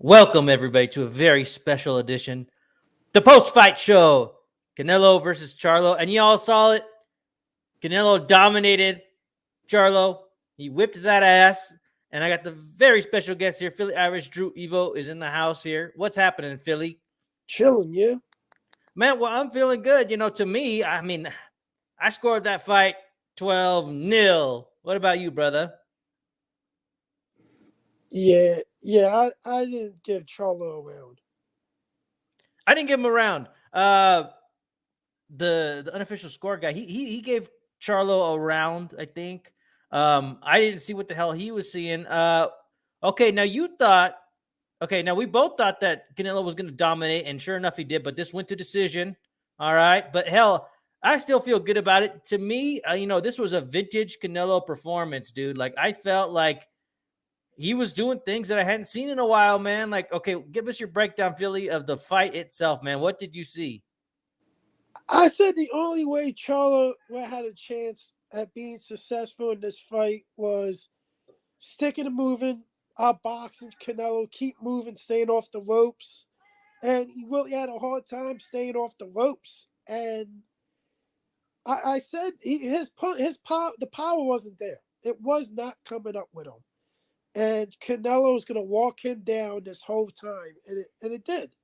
Welcome, everybody, to a very special edition, the post-fight show, Canelo versus Charlo. And y'all saw it. Canelo dominated Charlo. He whipped that ass. And I got the very special guest here, Philly Irish Drew Evo is in the house here. What's happening, Philly? Chilling, yeah. Man, well, I'm feeling good. To me, I scored that fight 12-0. What about you, brother? Yeah. I didn't give Charlo around. I didn't give him a round. The unofficial score guy, he gave Charlo a round, I think. I didn't see what the hell he was seeing. Okay, now you thought. Okay, now we both thought that Canelo was going to dominate, and sure enough, he did. But this went to decision. All right, but hell, I still feel good about it. To me, this was a vintage Canelo performance, dude. Like I felt like he was doing things that I hadn't seen in a while, man. Like, okay, give us your breakdown, Philly, of the fight itself, man. What did you see? I said the only way Charlo had a chance at being successful in this fight was sticking and moving, boxing Canelo, keep moving, staying off the ropes. And he really had a hard time staying off the ropes. And I said the power wasn't there. It was not coming up with him. And Canelo's going to walk him down this whole time. And it did.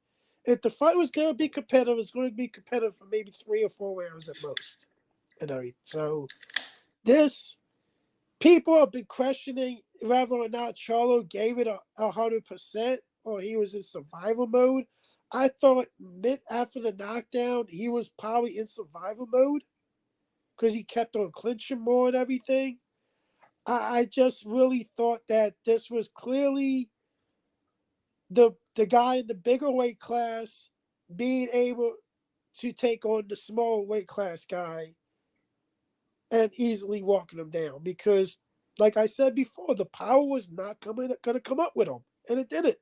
If the fight was going to be competitive, it's going to be competitive for maybe 3 or 4 rounds at most. So this people have been questioning whether or not Charlo gave it 100% or he was in survival mode. I thought mid after the knockdown, he was probably in survival mode because he kept on clinching more and everything. I just really thought that this was clearly the guy in the bigger weight class being able to take on the smaller weight class guy and easily walking him down because, like I said before, the power was not going to come up with him, and it didn't.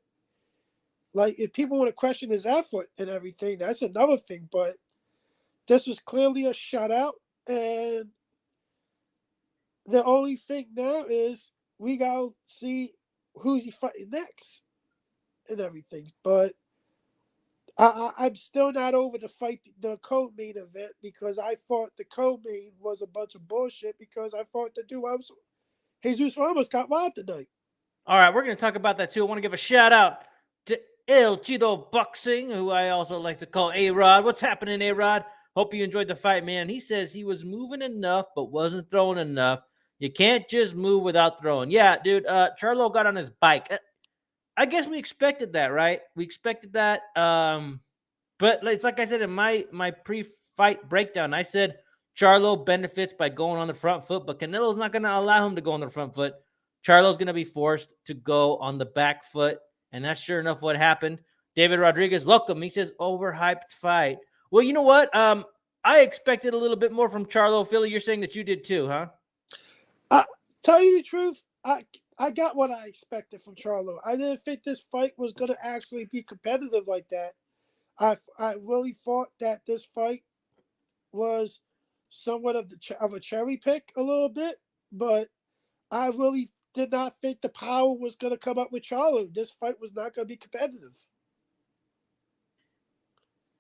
Like if people want to question his effort and everything, that's another thing. But this was clearly a shutout, and the only thing now is we gotta see who's he fighting next and everything. But I'm still not over the co-main event because I thought the co-main was a bunch of bullshit because I thought the dude was Jesus Ramos got robbed tonight. All right, we're going to talk about that too. I want to give a shout out to El Chido Boxing, who I also like to call A-Rod. What's happening, A-Rod? Hope you enjoyed the fight, man. He says he was moving enough but wasn't throwing enough. You can't just move without throwing. Yeah, dude, Charlo got on his bike. I guess we expected that, right? We expected that. But it's like I said in my pre-fight breakdown, I said Charlo benefits by going on the front foot, but Canelo's not going to allow him to go on the front foot. Charlo's going to be forced to go on the back foot, and that's sure enough what happened. David Rodriguez, welcome. He says overhyped fight. Well, you know what? I expected a little bit more from Charlo. Philly, you're saying that you did too, huh? Tell you the truth, I got what I expected from Charlo. I didn't think this fight was going to actually be competitive like that. I really thought that this fight was somewhat of a cherry pick a little bit, but I really did not think the power was going to come up with Charlo. This fight was not going to be competitive.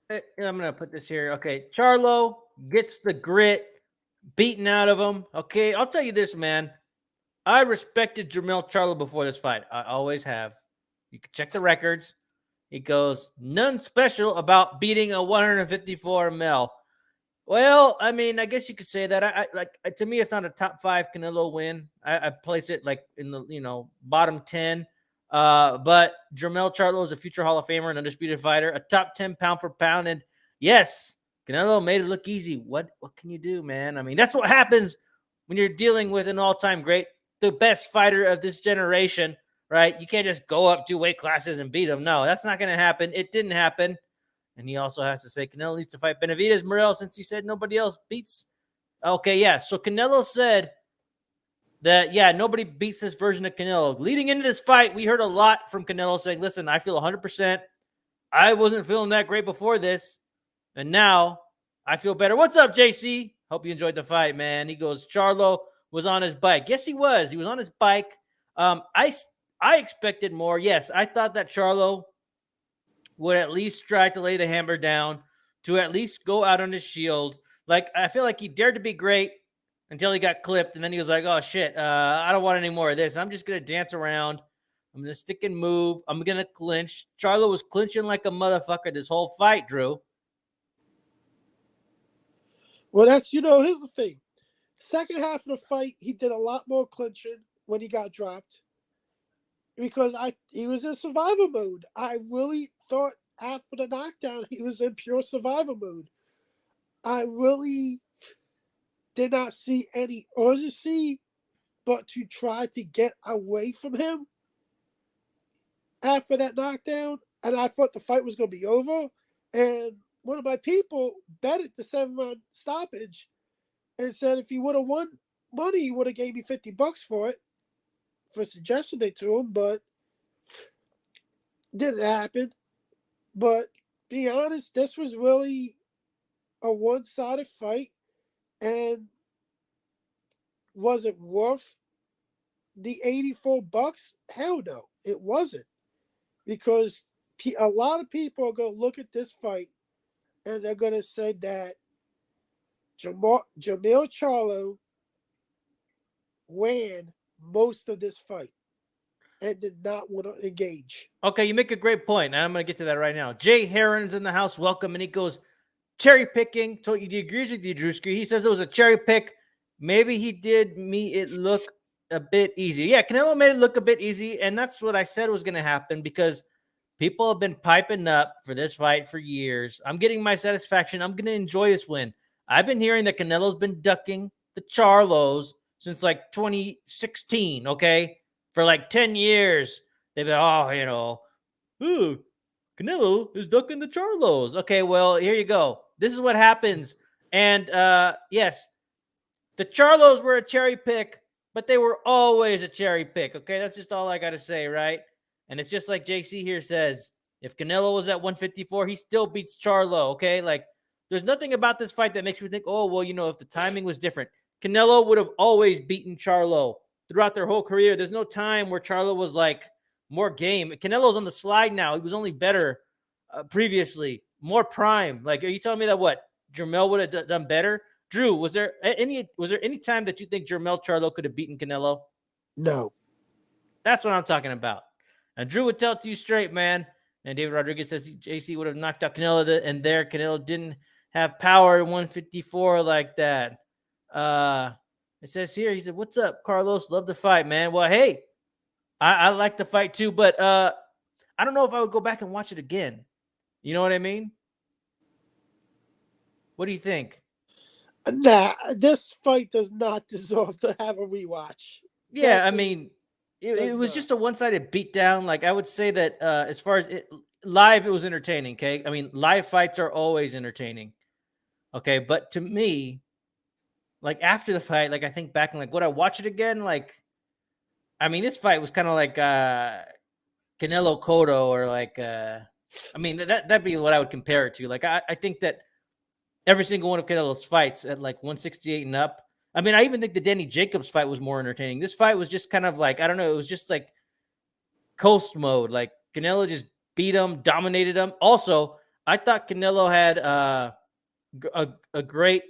I'm going to put this here. Okay, Charlo gets the grit beaten out of him. Okay, I'll tell you this, man. I respected Jermell Charlo before this fight. I always have. You can check the records. He goes, none special about beating a 154 mil. Well, I mean, I guess you could say that. To me, it's not a top 5 Canelo win. I place it like in the bottom 10. But Jermell Charlo is a future Hall of Famer, an undisputed fighter, a top 10 pound for pound, and yes, Canelo made it look easy. What can you do, man? I mean, that's what happens when you're dealing with an all-time great, the best fighter of this generation. Right? You can't just go up 2 weight classes and beat him. No, that's not going to happen. It didn't happen. And he also has to say Canelo needs to fight Benavidez Morel since he said nobody else beats. Okay, yeah. So Canelo said that, yeah, nobody beats this version of Canelo. Leading into this fight, we heard a lot from Canelo saying, listen, I feel 100%. I wasn't feeling that great before this. And now I feel better. What's up, JC? Hope you enjoyed the fight, man. He goes, Charlo was on his bike. Yes, he was. He was on his bike. I expected more. Yes, I thought that Charlo would at least try to lay the hammer down, to at least go out on his shield. Like, I feel like he dared to be great until he got clipped, and then he was like, "Oh shit, I don't want any more of this. I'm just gonna dance around. I'm gonna stick and move. I'm gonna clinch." Charlo was clinching like a motherfucker this whole fight, Drew. Well, here's the thing. Second half of the fight, he did a lot more clinching when he got dropped because he was in survival mode. I really thought after the knockdown he was in pure survival mode. I really did not see any urgency, but to try to get away from him after that knockdown, and I thought the fight was going to be over. And one of my people betted the 7-round stoppage and said if he would have won money, he would have gave me $50 for it for suggesting it to him, but didn't happen. But be honest, this was really a one-sided fight, and was it worth the $84? Hell no, it wasn't, because a lot of people are going to look at this fight and they're going to say that Jamil Charlo ran most of this fight and did not want to engage. Okay, you make a great point, and I'm going to get to that right now. Jay Heron's in the house. Welcome, and he goes, cherry picking. So he agrees with you, Drewski. He says it was a cherry pick. Maybe he did me it look a bit easy. Yeah, Canelo made it look a bit easy, and that's what I said was going to happen because people have been piping up for this fight for years. I'm getting my satisfaction. I'm going to enjoy this win. I've been hearing that Canelo's been ducking the Charlos since like 2016, okay? For like 10 years. They've been, ooh, Canelo is ducking the Charlos. Okay, well, here you go. This is what happens. And yes, the Charlos were a cherry pick, but they were always a cherry pick. Okay, that's just all I got to say, right? And it's just like JC here says, if Canelo was at 154, he still beats Charlo. Okay, like there's nothing about this fight that makes me think, oh, well, if the timing was different, Canelo would have always beaten Charlo throughout their whole career. There's no time where Charlo was like more game. Canelo's on the slide now. He was only better previously, more prime. Like, are you telling me that what Jermell would have done better? Drew, was there any time that you think Jermell Charlo could have beaten Canelo? No. That's what I'm talking about. And Drew would tell it to you straight, man. And David Rodriguez says JC would have knocked out Canelo, and there Canelo didn't have power at 154 like that. It says here, he said, "What's up, Carlos? Love the fight, man." Well, hey, I like the fight too, but I don't know if I would go back and watch it again. You know what I mean? What do you think? Nah, this fight does not deserve to have a rewatch. Yeah, I mean, it was just a one-sided beatdown. Like, I would say that as far as live, it was entertaining, okay? I mean, live fights are always entertaining, okay? But to me, like, after the fight, like, I think back and, like, would I watch it again? Like, I mean, this fight was kind of like Canelo Cotto or like, I mean, that'd be what I would compare it to. Like, I think that every single one of Canelo's fights at like 168 and up. I mean, I even think the Danny Jacobs fight was more entertaining. This fight was just kind of like, I don't know, it was just like coast mode. Like Canelo just beat him, dominated him. Also, I thought Canelo had a great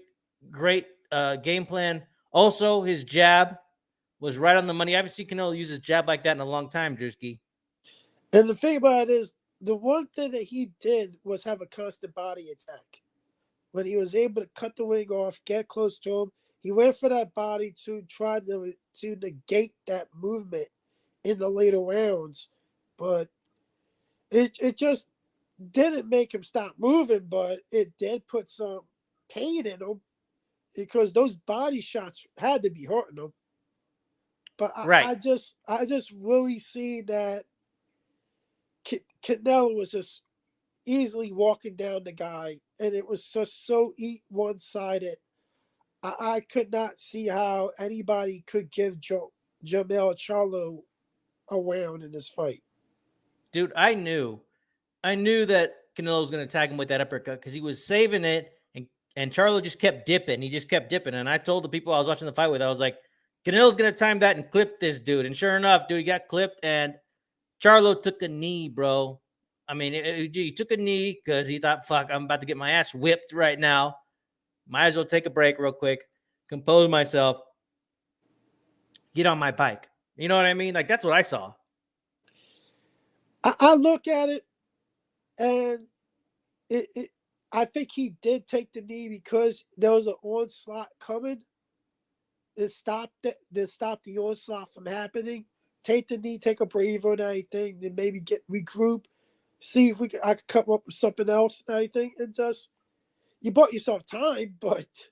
game plan. Also, his jab was right on the money. I haven't seen Canelo use his jab like that in a long time, Drewski. And the thing about it is, the one thing that he did was have a constant body attack. When he was able to cut the wing off, get close to him, he went for that body to try to negate that movement in the later rounds. But it just didn't make him stop moving, but it did put some pain in him because those body shots had to be hurting him. But Right. I just really see that Canelo was just easily walking down the guy, and it was just so one-sided. I could not see how anybody could give Jamel Charlo a round in this fight. Dude, I knew that Canelo was going to tag him with that uppercut because he was saving it, and Charlo just kept dipping. He just kept dipping. And I told the people I was watching the fight with, I was like, Canelo's gonna time that and clip this dude. And sure enough, dude, he got clipped, and Charlo took a knee, bro. I mean, he took a knee because he thought, "Fuck, I'm about to get my ass whipped right now. Might as well take a break real quick, compose myself, get on my bike." You know what I mean? Like that's what I saw. I look at it, and I think he did take the knee because there was an onslaught coming. It stopped the onslaught from happening. Take the knee, take a breather and everything, then maybe get regroup, see if I could come up with something else and everything. And just you bought yourself time, but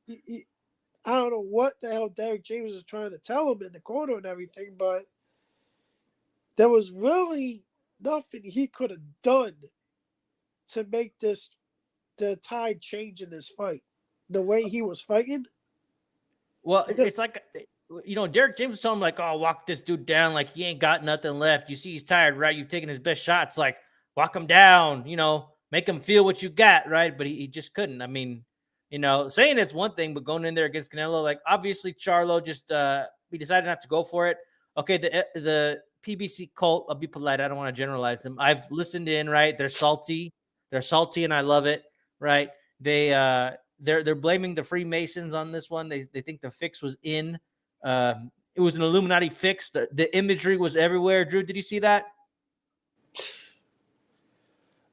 I don't know what the hell Derek James was trying to tell him in the corner and everything, but there was really nothing he could have done to make the tide change in this fight. The way he was fighting. Well, it's like, Derek James was telling him, like, "Oh, walk this dude down. Like, he ain't got nothing left. You see he's tired, right? You've taken his best shots. Like, walk him down, make him feel what you got, right?" But he just couldn't. I mean, saying it's one thing, but going in there against Canelo, like, obviously Charlo just we decided not to go for it. Okay, the PBC cult, I'll be polite. I don't want to generalize them. I've listened in, right? They're salty. They're salty, and I love it, right? They're blaming the Freemasons on this one. They think the fix was in. It was an Illuminati fix. The imagery was everywhere. Drew, did you see that?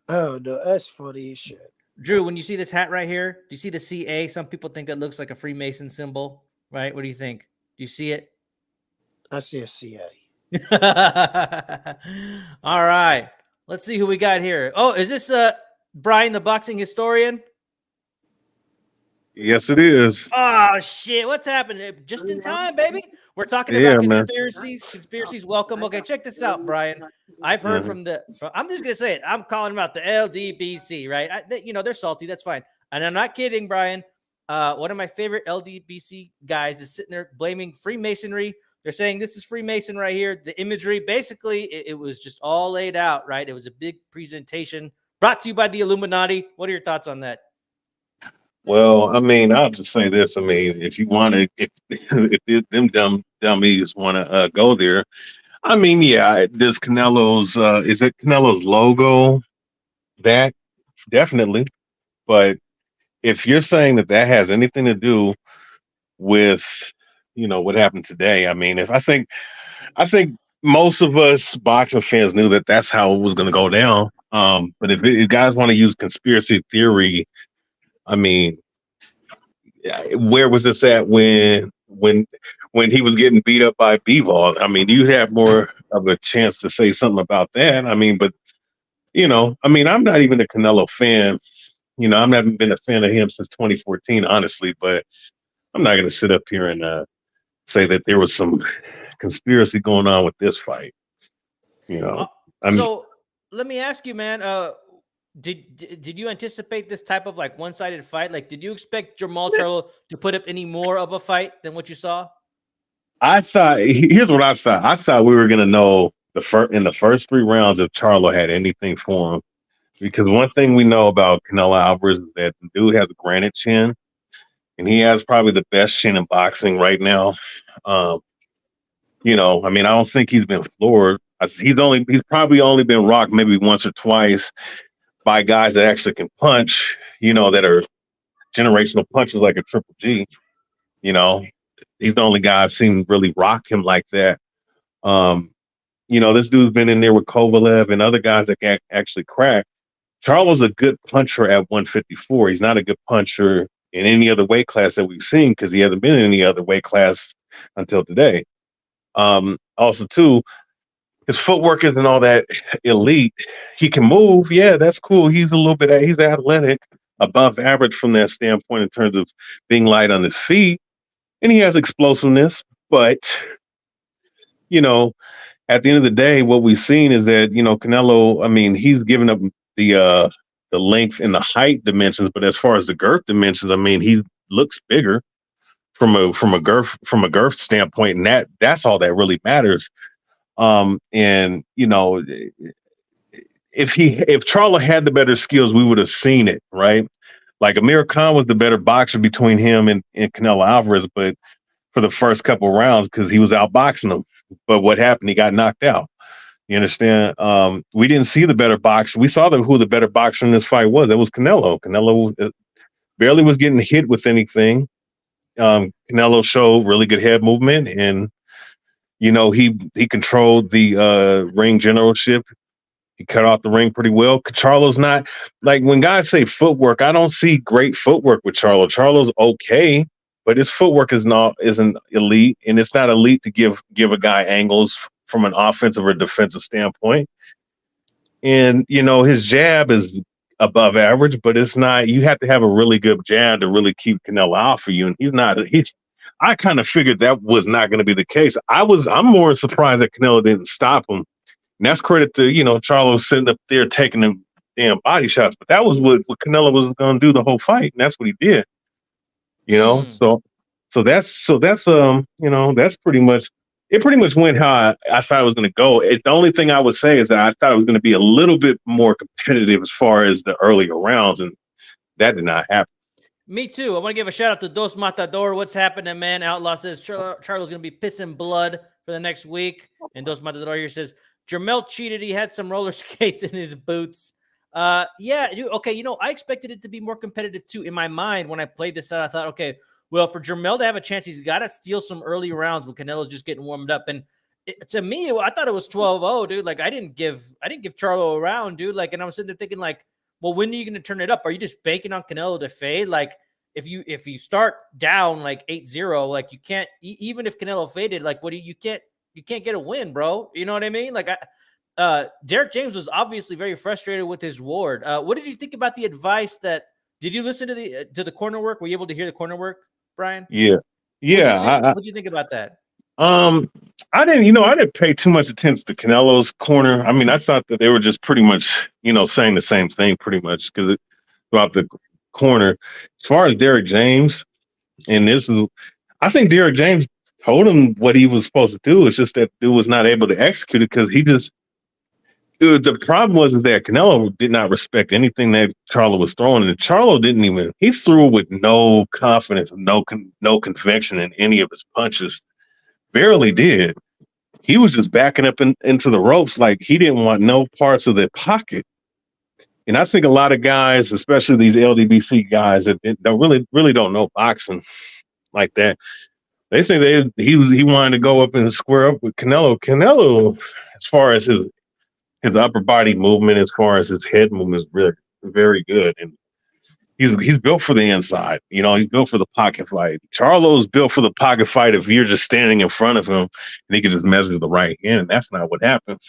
Oh no, that's funny as shit. Drew, when you see this hat right here, do you see the CA? Some people think that looks like a Freemason symbol, right? What do you think? Do you see it? I see a CA. All right. Let's see who we got here. Oh, is this Brian, the boxing historian? Yes, it is. Oh shit! What's happening? Just in time, baby. We're talking about conspiracies. Man. Conspiracies, welcome. Okay, check this out, Brian. I've heard from I'm just gonna say it. I'm calling them out, the LDBC, right? They're salty. That's fine, and I'm not kidding, Brian. One of my favorite LDBC guys is sitting there blaming Freemasonry. They're saying this is Freemason right here. The imagery, basically, it was just all laid out, right? It was a big presentation brought to you by the Illuminati. What are your thoughts on that? Well, I mean, I'll just say this. I mean, if you want to, if them dummies want to go there, I mean, yeah, this Canelo's, is it Canelo's logo? That definitely. But if you're saying that has anything to do with, what happened today, I mean, I think most of us boxing fans knew that that's how it was going to go down. But if guys want to use conspiracy theory, I mean, where was this at when he was getting beat up by Bivol? I mean, you have more of a chance to say something about that. I mean, but I mean, I'm not even a Canelo fan. I've never been a fan of him since 2014, honestly. But I'm not going to sit up here and say that there was some conspiracy going on with this fight. So let me ask you, man. Did you anticipate this type of like one-sided fight? Like, did you expect Jermall Charlo to put up any more of a fight than what you saw? I thought, here's what I thought. I thought we were going to know in the first 3 rounds if Charlo had anything for him. Because one thing we know about Canelo Alvarez is that the dude has a granite chin, and he has probably the best chin in boxing right now. I mean, I don't think he's been floored. He's probably only been rocked maybe once or twice by guys that actually can punch, that are generational punchers like a Triple G. He's the only guy I've seen really rock him like that. This dude's been in there with Kovalev and other guys that can actually crack. Charlo's a good puncher at 154. He's not a good puncher in any other weight class that we've seen because he hasn't been in any other weight class until today. Also, too, his footwork isn't all that elite. He can move. Yeah, that's cool. He's he's athletic, above average from that standpoint in terms of being light on his feet. And he has explosiveness. But, at the end of the day, what we've seen is that, Canelo, I mean, he's given up the length and the height dimensions. But as far as the girth dimensions, I mean, he looks bigger from a girth standpoint. And that's all that really matters. And if Charlo had the better skills, we would have seen it, right? Like Amir Khan was the better boxer between him and Canelo Alvarez, but for the first couple rounds because he was outboxing him. But what happened? He got knocked out. You understand? We didn't see the better boxer. We saw who the better boxer in this fight was. That was Canelo. Canelo barely was getting hit with anything. Canelo showed really good head movement, and he controlled the ring generalship. He cut off the ring pretty well. Charlo's not like when guys say footwork. I don't see great footwork with Charlo. Charlo's okay, but his footwork isn't elite, and it's not elite to give a guy angles from an offensive or defensive standpoint. And his jab is above average, but it's not. You have to have a really good jab to really keep Canelo out for you, and he's not. I kind of figured that was not going to be the case. I'm more surprised that Canelo didn't stop him. And that's credit to, Charlo sitting up there taking them damn body shots. But that was what Canelo was going to do the whole fight. And that's what he did. So that's pretty much, it pretty much went how I thought it was going to go. The only thing I would say is that I thought it was going to be a little bit more competitive as far as the earlier rounds. And that did not happen. Me too. I want to give a shout out to Dos Matador. What's happening, man? Outlaw says Charlo's going to be pissing blood for the next week. And Dos Matador here says, Jermell cheated. He had some roller skates in his boots. Yeah. Okay. I expected it to be more competitive too. In my mind, when I played this out, I thought, okay, well, for Jermell to have a chance, he's got to steal some early rounds when Canelo's just getting warmed up. And to me, I thought it was 12-0, dude. Like I didn't give Charlo a round, dude. Like, and I was sitting there thinking like, well, when are you going to turn it up? Are you just banking on Canelo to fade? Like if you start down like 8-0, like you can't, even if Canelo faded, like you can't get a win, bro. You know what I mean? Like Derek James was obviously very frustrated with his ward. What did you think about the advice did you listen to the corner work? Were you able to hear the corner work, Brian? Yeah. What'd you think about that? I didn't pay too much attention to Canelo's corner. I mean, I thought that they were just pretty much, saying the same thing pretty much because throughout the corner. As far as Derek James, I think Derek James told him what he was supposed to do. It's just that dude was not able to execute it because the problem was that Canelo did not respect anything that Charlo was throwing, and Charlo he threw with no confidence, no conviction in any of his punches. Barely did. He was just backing up into the ropes like he didn't want no parts of the pocket. And I think a lot of guys, especially these LDBC guys that don't really don't know boxing like that, they think he wanted to go up and square up with Canelo. Canelo, as far as his upper body movement, as far as his head movement, is really very good, and he's built for the inside. He's built for the pocket fight. Charlo's built for the pocket fight. If you're just standing in front of him and he can just measure the right hand, and that's not what happened.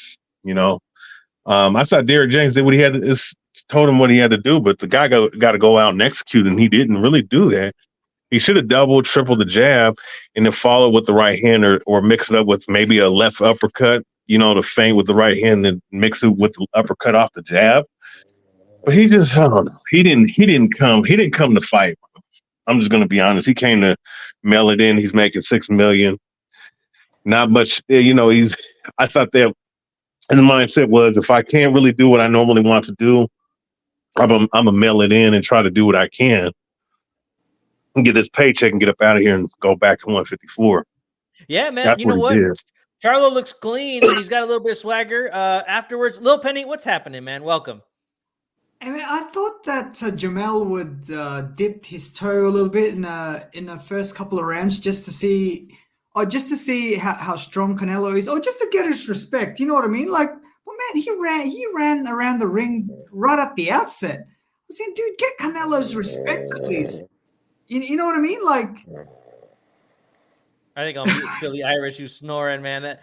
I thought Derek James did what he had to, told him what he had to do, but the guy got to go out and execute, and he didn't really do that. He should have doubled, tripled the jab, and then follow with the right hand, or mix it up with maybe a left uppercut. To feint with the right hand and mix it with the uppercut off the jab. But he just, I don't know. He didn't come to fight. I'm just gonna be honest. He came to mail it in. He's making $6 million. Not much. I thought that, and the mindset was, if I can't really do what I normally want to do, I'm gonna mail it in and try to do what I can and get this paycheck and get up out of here and go back to 154. Yeah, man. That's You know what? Did. Charlo looks clean and he's got a little bit of swagger. Afterwards, Lil Penny, what's happening, man? Welcome. I mean, I thought that Jamel would dip his toe a little bit in the first couple of rounds just to see how strong Canelo is, or just to get his respect. You know what I mean? Like, well, man, he ran around the ring right at the outset. I said, dude, get Canelo's respect at least. You know what I mean? Like, I think I'll mute Philly Irish who's snoring, man.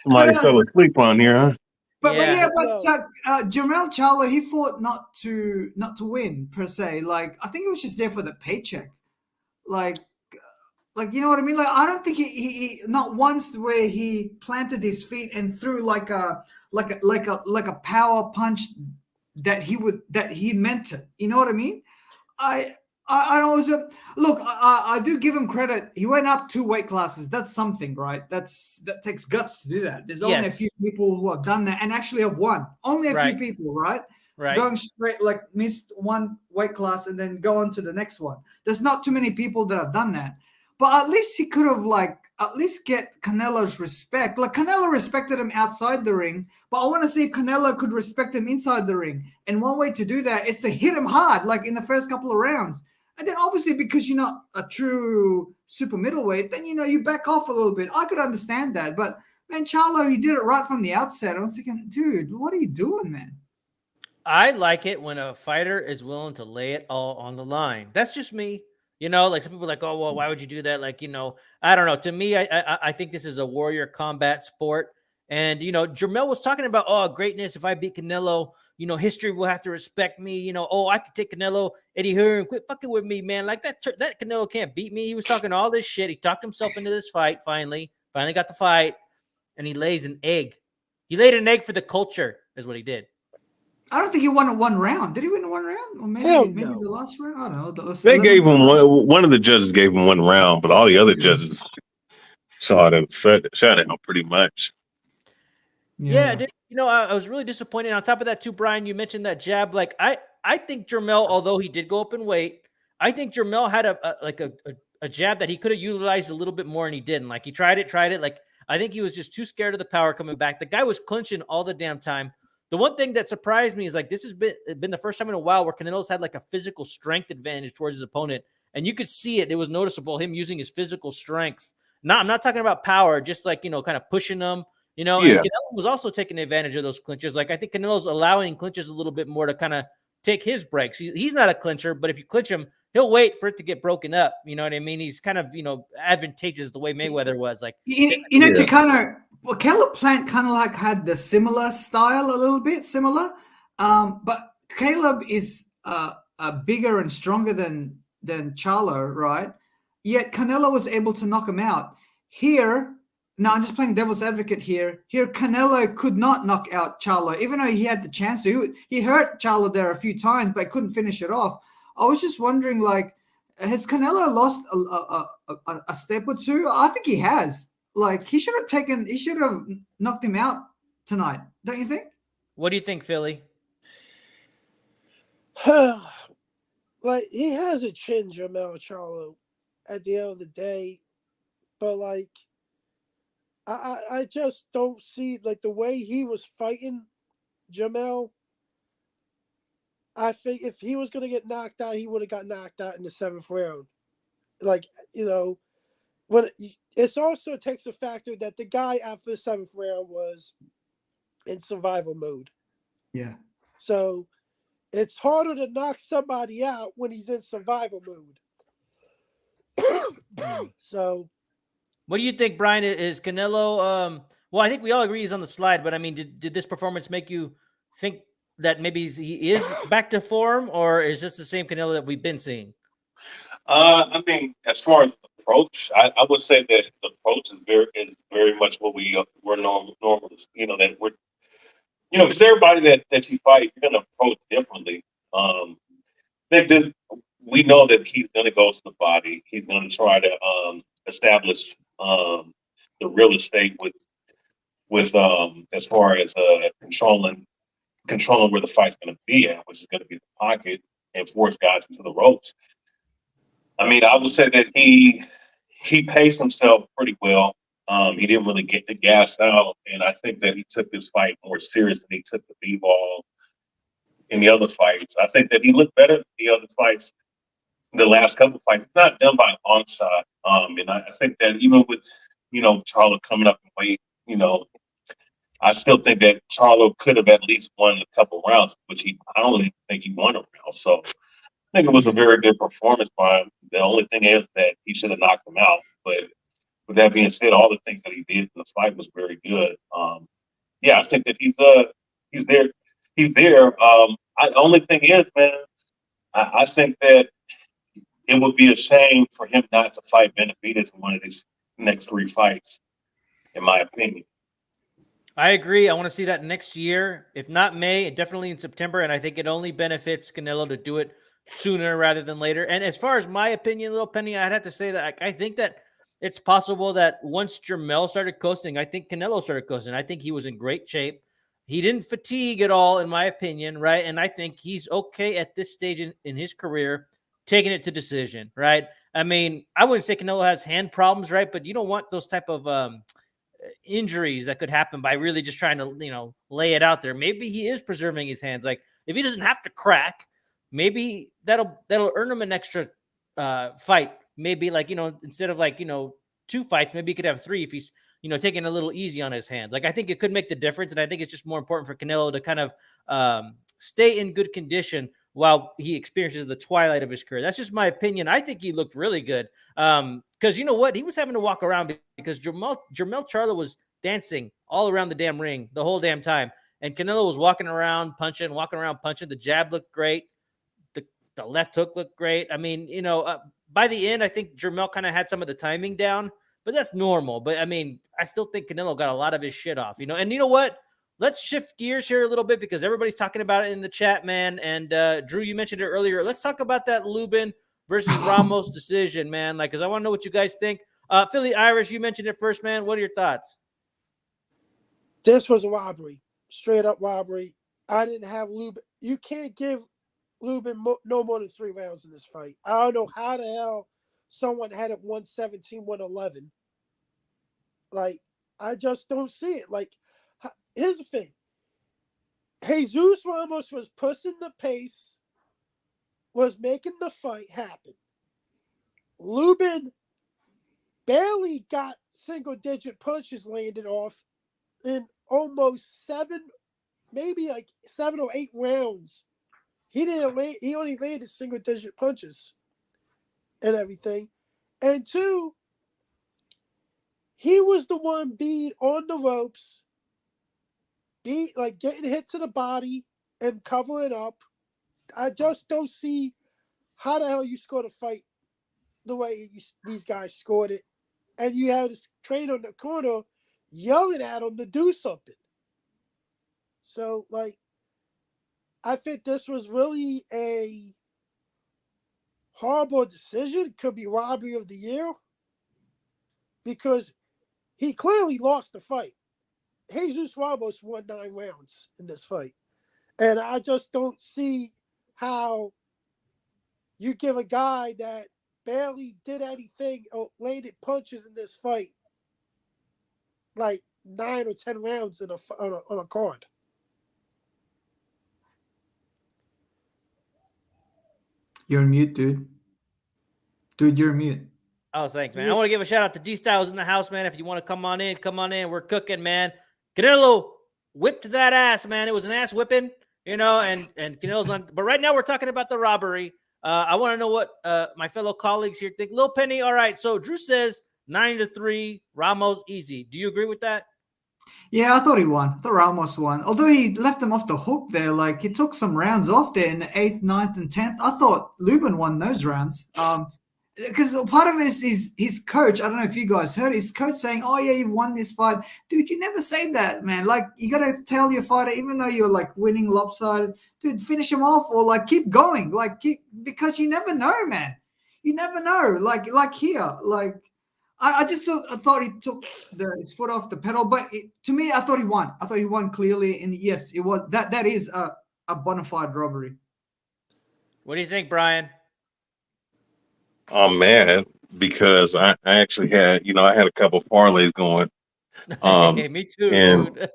Somebody fell asleep on here, huh? But Jermell Charlo, he fought not to win per se. Like, I think he was just there for the paycheck. Like you know what I mean? Like, I don't think he not once where he planted his feet and threw like a power punch that he meant it. You know what I mean? I don't look. I do give him credit. He went up 2 weight classes. That's something, right? That takes guts to do that. There's only a few people who have done that and actually have won. Only a few people, right? Right. going straight, like missed one weight class and then go on to the next one. There's not too many people that have done that. But at least he could have at least get Canelo's respect. Like Canelo respected him outside the ring, but I want to see Canelo could respect him inside the ring. And one way to do that is to hit him hard, like in the first couple of rounds. And then obviously because you're not a true super middleweight, then you back off a little bit. I could understand that. But man, Charlo, he did it right from the outset. I was thinking, dude, what are you doing, man? I like it when a fighter is willing to lay it all on the line. That's just me. Like some people are like, oh, well, why would you do that? Like, I don't know. To me, I think this is a warrior combat sport. And, Jermell was talking about, oh, greatness. If I beat Canelo, history will have to respect me. Oh, I could take Canelo, Eddie Hearn, quit fucking with me, man. Like that Canelo can't beat me. He was talking all this shit. He talked himself into this fight finally got the fight, and he lays an egg. He laid an egg for the culture is what he did. I don't think he won one round. Did he win one round? Or maybe the last round? I don't know. They gave him one of the judges gave him one round, but all the other judges saw it and shut out pretty much. Yeah, I was really disappointed. On top of that, too, Brian, you mentioned that jab. Like, I think Jermell, although he did go up in weight, I think Jermell had a jab that he could have utilized a little bit more, and he didn't. Like, he tried it. Like, I think he was just too scared of the power coming back. The guy was clinching all the damn time. The one thing that surprised me is like this has been the first time in a while where Canelo's had like a physical strength advantage towards his opponent, and you could see it. It was noticeable him using his physical strength. I'm not talking about power, just like kind of pushing them. And Canelo was also taking advantage of those clinches. Like I think Canelo's allowing clinches a little bit more to kind of take his breaks. He's not a clincher, but if you clinch him, he'll wait for it to get broken up. You know what I mean? He's kind of advantageous the way Mayweather was. Like Chicano. Well, Caleb Plant kind of like had the similar style, a little bit similar, but Caleb is bigger and stronger than Charlo, right? Yet Canelo was able to knock him out. Here, now I'm just playing devil's advocate here. Here, Canelo could not knock out Charlo, even though he had the chance to. He hurt Charlo there a few times, but couldn't finish it off. I was just wondering, like, has Canelo lost a step or two? I think he has. Like he should have knocked him out tonight, don't you think? What do you think, Philly? Like he has a chin, Jermell Charlo, at the end of the day, but like I just don't see like the way he was fighting Jermell. I think if he was gonna get knocked out, he would have got knocked out in the 7th round. Like when it also takes a factor that the guy after the 7th round was in survival mode. Yeah. So it's harder to knock somebody out when he's in survival mode. So what do you think, Brian? Is Canelo well, I think we all agree he's on the slide, but I mean, did this performance make you think that maybe he is back to form, or is this the same Canelo that we've been seeing? I mean, as far as the approach, I would say that the approach is very much what we're normal. That we're because everybody that you fight, you're gonna approach differently. We know that he's gonna go to the body. He's gonna try to establish the real estate with as far as controlling where the fight's gonna be at, which is gonna be the pocket, and force guys into the ropes. I mean, I would say that he paced himself pretty well. He didn't really get the gas out, and I think that he took this fight more serious than he took the B-ball in the other fights. I think that he looked better than the other fights, the last couple of fights. It's not done by onslaught. And I think that even with, Charlo coming up in weight, I still think that Charlo could have at least won a couple rounds, which I don't even think he won a round. So I think it was a very good performance by him. The only thing is that he should have knocked him out. But with that being said, all the things that he did in the fight was very good. I think that he's there. He's there. The only thing is, man, I think that it would be a shame for him not to fight Benavidez in one of these next 3 fights, in my opinion. I agree. I want to see that next year. If not May, definitely in September. And I think it only benefits Canelo to do it sooner rather than later. And as far as my opinion, little Penny, I'd have to say that I think that it's possible that once Jermell started coasting, I think Canelo started coasting. I think he was in great shape. He didn't fatigue at all, in my opinion, right? And I think he's okay at this stage in his career, taking it to decision, right? I mean, I wouldn't say Canelo has hand problems, right? But you don't want those type of injuries that could happen by really just trying to, lay it out there. Maybe he is preserving his hands. Like if he doesn't have to crack, maybe that'll earn him an extra fight. Maybe like, instead of like, 2 fights, maybe he could have 3 if he's, taking a little easy on his hands. Like I think it could make the difference. And I think it's just more important for Canelo to kind of stay in good condition while he experiences the twilight of his career. That's just my opinion. I think he looked really good. Because you know what? He was having to walk around because Jermell Charlo was dancing all around the damn ring the whole damn time. And Canelo was walking around, punching. The jab looked great. The left hook looked great. I mean, by the end, I think Jermell kind of had some of the timing down, but that's normal. But I mean, I still think Canelo got a lot of his shit off, and you know what? Let's shift gears here a little bit because everybody's talking about it in the chat, man. And Drew, you mentioned it earlier. Let's talk about that Lubin versus Ramos decision, man. Like, because I want to know what you guys think. Philly Irish, you mentioned it first, man. What are your thoughts? This was a robbery, straight up robbery. I didn't have Lubin. You can't give Lubin no more than 3 rounds in this fight. I don't know how the hell someone had it 117, 111. Like, I just don't see it. Like, here's the thing. Jesus Ramos was pushing the pace, was making the fight happen. Lubin barely got single-digit punches landed off in almost 7, maybe like 7 or 8 rounds. He only landed single-digit punches and everything. And 2, he was the one being on the ropes, getting hit to the body and covering up. I just don't see how the hell you scored a fight the way these guys scored it. And you have this trainer in the corner yelling at him to do something. So, I think this was really a horrible decision. It could be robbery of the year because he clearly lost the fight. Jesus Ramos won 9 rounds in this fight. And I just don't see how you give a guy that barely did anything or landed punches in this fight 9 or 10 rounds on a card. You're on mute, dude. Dude, you're on mute. Oh, thanks, man. I want to give a shout out to D Styles in the house, man. If you want to come on in. We're cooking, man. Canelo whipped that ass, man. It was an ass whipping, and Canelo's on. But right now we're talking about the robbery. I want to know what my fellow colleagues here think. Lil Penny, all right. So Drew says 9-3, Ramos easy. Do you agree with that? Yeah, I thought he won. I thought Ramos won. Although he left him off the hook there, he took some rounds off there in the 8th, 9th, and 10th. I thought Lubin won those rounds. Because part of it is his coach. I don't know if you guys heard his coach saying, "Oh yeah, you've won this fight, dude." You never say that, man. You gotta tell your fighter, even though you're winning lopsided, dude, finish him off or keep going, because you never know, man. You never know. Here, I just thought he took his foot off the pedal, but to me, I thought he won. I thought he won clearly, and yes, it was that is a bona fide robbery. What do you think, Brian? I'm mad because I actually had, I had a couple parlays going. Me too, and dude.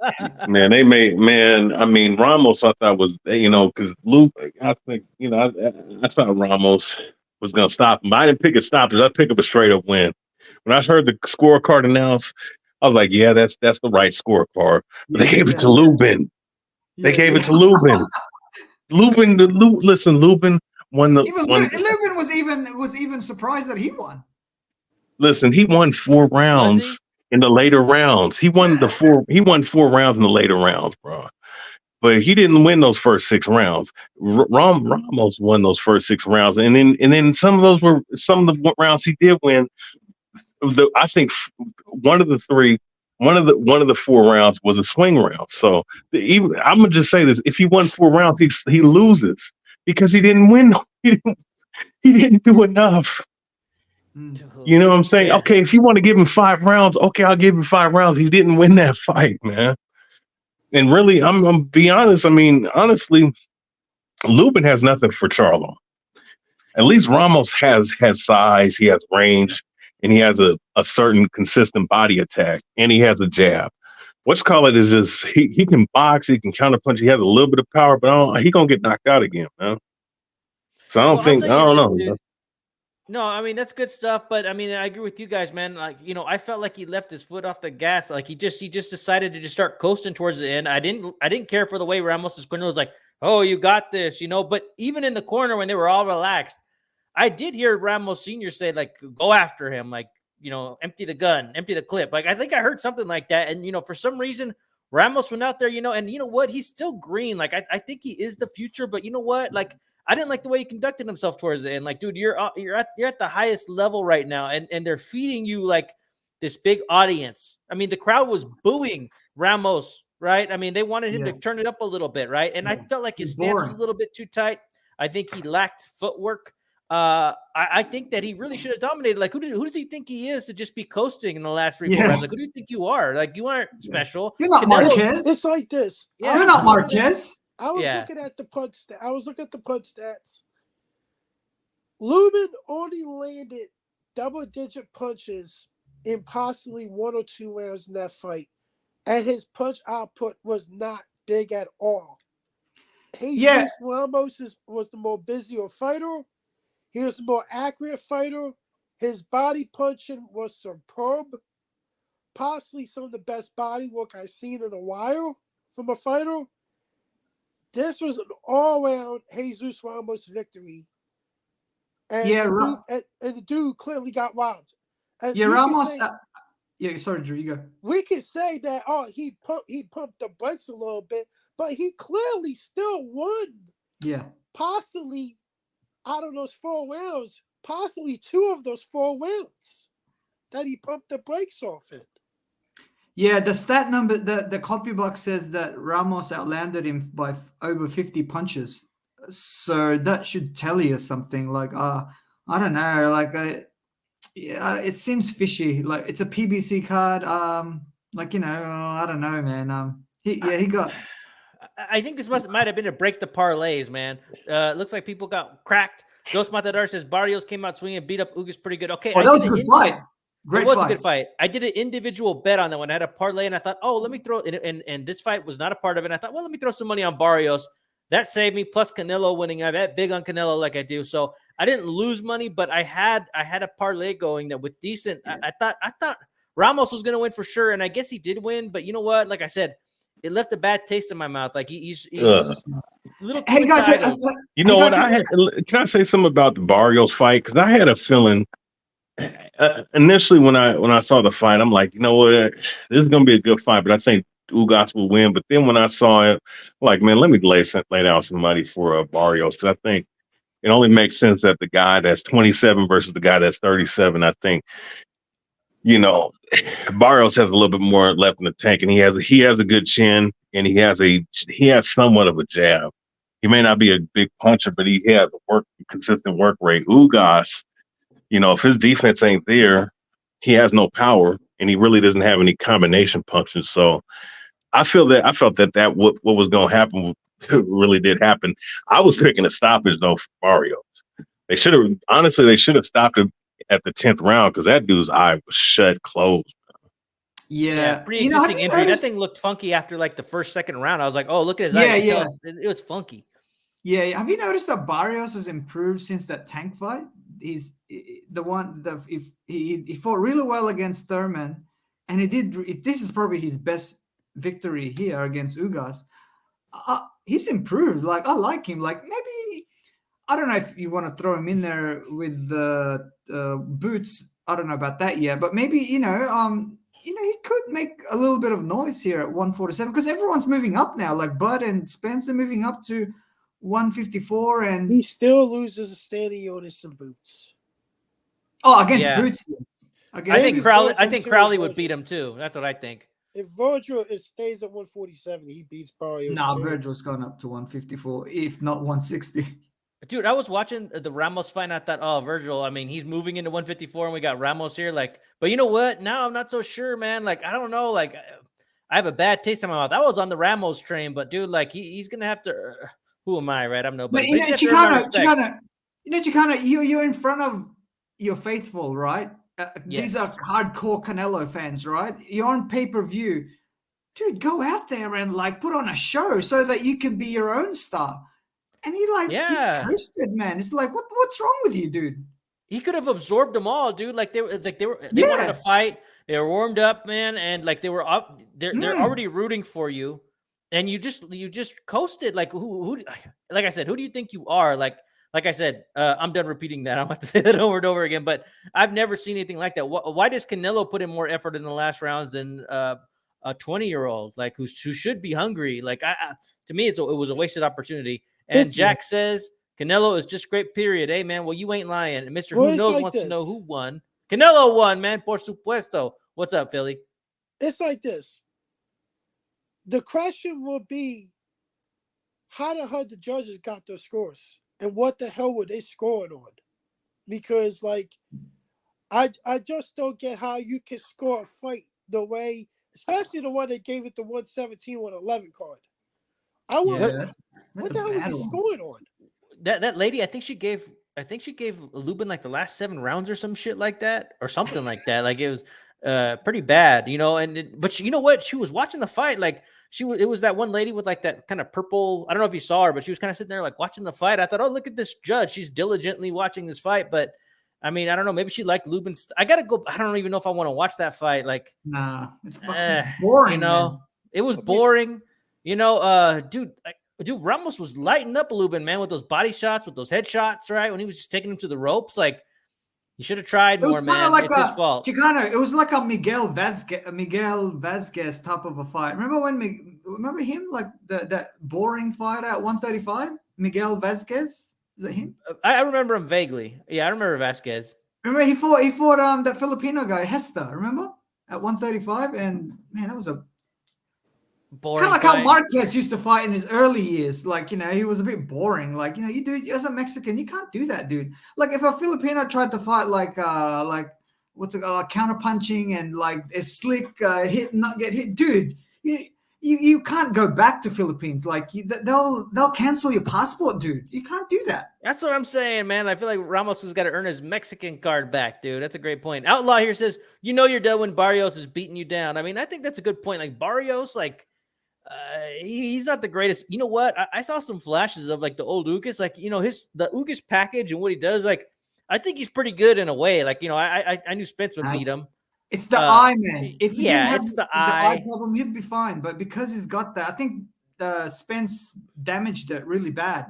man, I mean, Ramos, I thought was, because Luke, I think, I thought Ramos was going to stop him. But I didn't pick a stoppage. I picked up a straight up win. When I heard the scorecard announced, I was like, yeah, that's the right scorecard. But they gave it to Lubin. They gave it to Lubin. Lubin won the. Lubin was even surprised that he won. Listen, he won 4 rounds in the later rounds. He won 4 rounds in the later rounds, bro. But he didn't win those first 6 rounds. Ramos won those first 6 rounds, and then some of the rounds he did win. I think one of the 4 rounds was a swing round. So I'm gonna just say this: if he won 4 rounds, he loses because he didn't win. He didn't do enough. You know what I'm saying? Yeah. Okay, if you want to give him 5 rounds, okay, I'll give him 5 rounds. He didn't win that fight, man. And really, I'm be honest. I mean, honestly, Lubin has nothing for Charlo. At least Ramos has size, he has range, and he has a certain consistent body attack, and he has a jab. What's call it is just he can box, he can counterpunch, he has a little bit of power, but he gonna get knocked out again, man. So Well, I'll I tell you don't this, know. dude. No, I mean that's good stuff, but I mean I agree with you guys, man. Like I felt like he left his foot off the gas. Like he just decided to just start coasting towards the end. I didn't care for the way Ramos's corner was like, oh, you got this, But even in the corner when they were all relaxed, I did hear Ramos Senior say like, go after him, like empty the gun, empty the clip. Like I think I heard something like that, and for some reason Ramos went out there, and you know what? He's still green. Like I think he is the future, but you know what? Like I didn't like the way he conducted himself towards the end. Like, dude, you're at the highest level right now, and they're feeding you like this big audience. I mean, the crowd was booing Ramos, right? I mean, they wanted him Yeah, to turn it up a little bit, right? And I yeah. felt like his He's stance was boring. a little bit too tight. I think he lacked footwork. I think that he really should have dominated. Like, who does he think he is to just be coasting in the last 3-4 Yeah. rounds? Like, who do you think you are? Like, you aren't special. You're not Canelo's- Marquez. It's like this. Yeah. You're not Marquez. I was Yeah. looking at the punch. I was looking at the punch stats. Lubin only landed double-digit punches in possibly 1 or 2 rounds in that fight, and his punch output was not big at all. Jesus Ramos was the more busier fighter. He was the more accurate fighter. His body punching was superb. Possibly some of the best body work I've seen in a while from a fighter. This was an all-round Jesus Ramos victory. And, the dude clearly got robbed. And Ramos. Sorry, Drew, you go. we could say that he pumped the brakes a little bit, but he clearly still won. Yeah. Possibly out of those 4 rounds, possibly 2 of those 4 rounds that he pumped the brakes off in. Yeah, the stat number, the copy box says that Ramos outlanded him by over 50 punches. So that should tell you something. Like, I don't know. Like, yeah, it seems fishy. Like, it's a PBC card. I don't know, man. He got. I think this might have been to break the parlays, man. Looks like people got cracked. Dos Matador says Barrios came out swinging and beat up Ugas pretty good. Okay, that was a good fight. It was a good fight. I did an individual bet on that one. I had a parlay, and I thought, let me throw it. And this fight was not a part of it. And I thought, let me throw some money on Barrios. That saved me. Plus Canelo winning. I bet big on Canelo like I do. So I didn't lose money, but I had a parlay going that with decent. I thought Ramos was going to win for sure, and I guess he did win. But you know what? Like I said, it left a bad taste in my mouth. Like he's a little too excited. You know what? Can I say something about the Barrios fight? Because I had a feeling initially when I saw the fight, I'm like, you know what, this is gonna be a good fight, but I think Ugas will win. But then when I saw it, like, man, let me lay down some money for Barrios, because I think it only makes sense that the guy that's 27 versus the guy that's 37. I think Barrios has a little bit more left in the tank, and he has a good chin, and he has somewhat of a jab. He may not be a big puncher, but he has a consistent work rate. Ugas, if his defense ain't there, he has no power, and he really doesn't have any combination punches. So I felt that what was going to happen really did happen. I was picking a stoppage though for Barrios. They should have stopped him at the 10th round, because that dude's eye was shut closed. Yeah, pre-existing injury. That thing looked funky after like the first, second round. I was like, oh, look at his eye. Yeah. It was funky. Yeah, have you noticed that Barrios has improved since that Tank fight? He's the one that if he fought really well against Thurman, and he did. This is probably his best victory here against Ugas. He's improved. Like, I like him. Like, maybe I don't know if you want to throw him in there with the Boots. I don't know about that yet, but maybe he could make a little bit of noise here at 147, because everyone's moving up now. Like Bud and Spence are moving up to 154, and he still loses a standing on some Boots. Oh, against Boots. I think Crowley would beat him too. That's what I think. If Virgil stays at 147, he beats Barrios. Virgil's gone up to 154, if not 160. Dude, I was watching the Ramos fight, and I thought, oh, Virgil, I mean, he's moving into 154, and we got Ramos here. Like, but you know what? Now I'm not so sure, man. Like, I don't know. Like, I have a bad taste in my mouth. I was on the Ramos train, but dude, like he's gonna have to. Who am I, right? I'm But nobody. But he's gonna have to earn my respect. Chicano, you're in front of your faithful, right? These Yes. are hardcore Canelo fans, right? You're on pay-per-view. Dude, go out there and like put on a show so that you can be your own star. And he Yeah. coasted, man. It's like, what's wrong with you, dude? He could have absorbed them all, dude. They wanted Yeah. to fight. They were warmed up, man, and like they were up. They're already rooting for you, and you just coasted. Like who? Like I said, who do you think you are? Like I said, I'm done repeating that. I'm about to say that over and over again. But I've never seen anything like that. Why does Canelo put in more effort in the last rounds than a 20-year-old like who should be hungry? Like to me, it was a wasted opportunity. And Jack says Canelo is just great, period. Hey, man, well, you ain't lying. And Mr. Who Knows wants to know who won. Canelo won, man, por supuesto. What's up, Philly? It's like this. The question will be, how the hell the judges got their scores? And what the hell were they scoring on? Because, like, I just don't get how you can score a fight the way, especially the one that gave it the 117, 111 card. What the hell was he scoring on? That lady, I think she gave Lubin like the last 7 rounds or some shit like that, or something like that. Like it was pretty bad, you know. But you know what? She was watching the fight. Like it was that one lady with like that kind of purple. I don't know if you saw her, but she was kind of sitting there like watching the fight. I thought, oh, look at this judge. She's diligently watching this fight. But I mean, I don't know. Maybe she liked Lubin's. I gotta go. I don't even know if I want to watch that fight. Like, nah, it's fucking boring. You know, man. It was boring. You know, dude, Ramos was lighting up Lubin, man, with those body shots, with those headshots, right? When he was just taking him to the ropes, like he should have tried more, man. Like it's his fault. Chicano, it was like a Miguel Vazquez type of a fight. Remember him, like that boring fighter at 135? Miguel Vazquez? Is it him? I remember him vaguely. Yeah, I remember Vasquez. Remember he fought that Filipino guy, Hester, remember? At 135, and man, that was a boring kind of like how Marquez used to fight in his early years. Like, you know, he was a bit boring. Like, you know, you do as a Mexican, you can't do that, dude. Like, if a Filipino tried to fight what's it counter punching and like a slick hit, not get hit, dude, you can't go back to Philippines. Like, they'll cancel your passport, dude. You can't do that. That's what I'm saying, man. I feel like Ramos has got to earn his Mexican card back, dude. That's a great point. Outlaw here says, you know, you're dead when Barrios is beating you down. I mean, I think that's a good point. Like Barrios, like. He's not the greatest. You know what? I saw some flashes of like the old Ugas, like, you know, the Ugas package and what he does. Like, I think he's pretty good in a way. Like, you know, I knew Spence would beat him. It's the eye, man. If it's the eye problem, he'd be fine. But because he's got that, I think Spence damaged it really bad.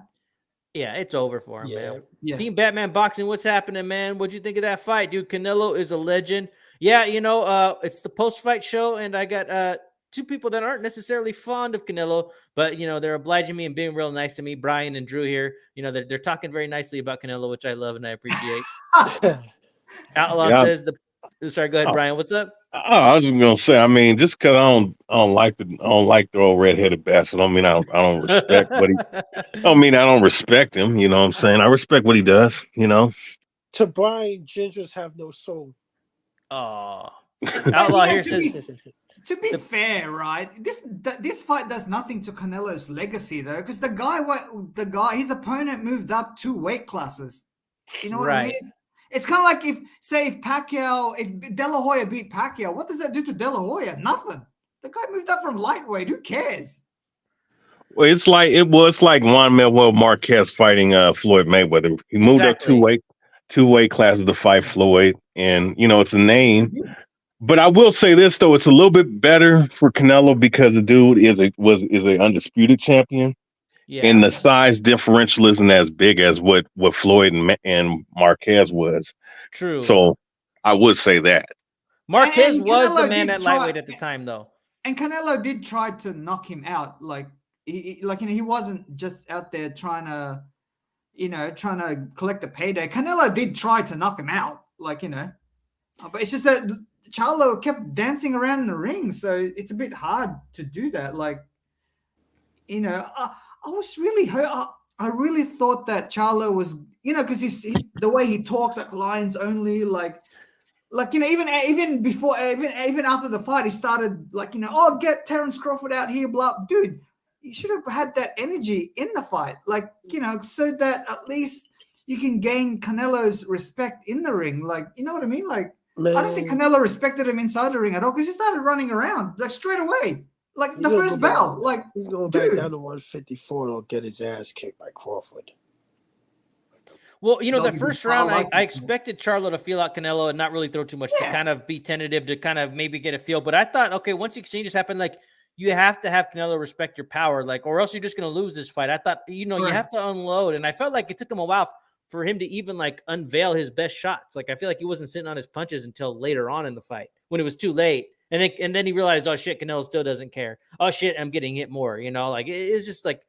Yeah, it's over for him, man. Yeah. Team Batman Boxing, what's happening, man? What'd you think of that fight, dude? Canelo is a legend. Yeah, you know, it's the post-fight show, and I got 2 people that aren't necessarily fond of Canelo, but, you know, they're obliging me and being real nice to me. Brian and Drew here, you know, they're talking very nicely about Canelo, which I love and I appreciate. Outlaw says sorry, go ahead, Brian. What's up? I was just gonna say, I mean, just because I don't like the old redheaded bastard, I mean, I don't respect what he. I mean, I don't respect him. You know what I'm saying? I respect what he does. You know. To Brian, gingers have no soul. Oh, Outlaw here says. To be fair, right? This fight does nothing to Canelo's legacy, though, because his opponent moved up 2 weight classes. You know what I mean? It's kind of like if De La Hoya beat Pacquiao, what does that do to De La Hoya? Nothing. The guy moved up from lightweight. Who cares? Well, it was like Juan Manuel Marquez fighting Floyd Mayweather. He moved up 2 weight classes to fight Floyd, and you know it's a name. But I will say this though, it's a little bit better for Canelo because the dude is an undisputed champion, and the size differential isn't as big as what Floyd and Marquez was. True. So I would say that Marquez was the man at lightweight at the time, though. And Canelo did try to knock him out. Like he wasn't just out there trying to collect a payday. Canelo did try to knock him out, like, you know, but it's just that Charlo kept dancing around in the ring, so it's a bit hard to do that. Like, you know, I was really hurt. I really thought that Charlo was, you know, because the way he talks, like lines only, like like, you know, even before, even after the fight, he started like, you know, oh, get Terence Crawford out here, blah, dude. You should have had that energy in the fight, like, you know, so that at least you can gain Canelo's respect in the ring. Like, you know what I mean? Like, Man, I don't think Canelo respected him inside the ring at all because he started running around like straight away, like he's the gonna first go back- bell. Like, he's going back dude. down to 154 and he'll get his ass kicked by Crawford. Well, you know, the Don't first even round, like I it. expected Charlo to feel out Canelo and not really throw too much, to Yeah. kind of be tentative, to kind of maybe get a feel. But I thought, okay, once the exchanges happen, like, you have to have Canelo respect your power, like, or else you're just going to lose this fight. I thought, you know, you have to unload. And I felt like it took him a while for him to even like unveil his best shots. Like, I feel like he wasn't sitting on his punches until later on in the fight when it was too late. And then he realized, oh shit, Canelo still doesn't care. Oh shit, I'm getting hit more, you know, like it's just like,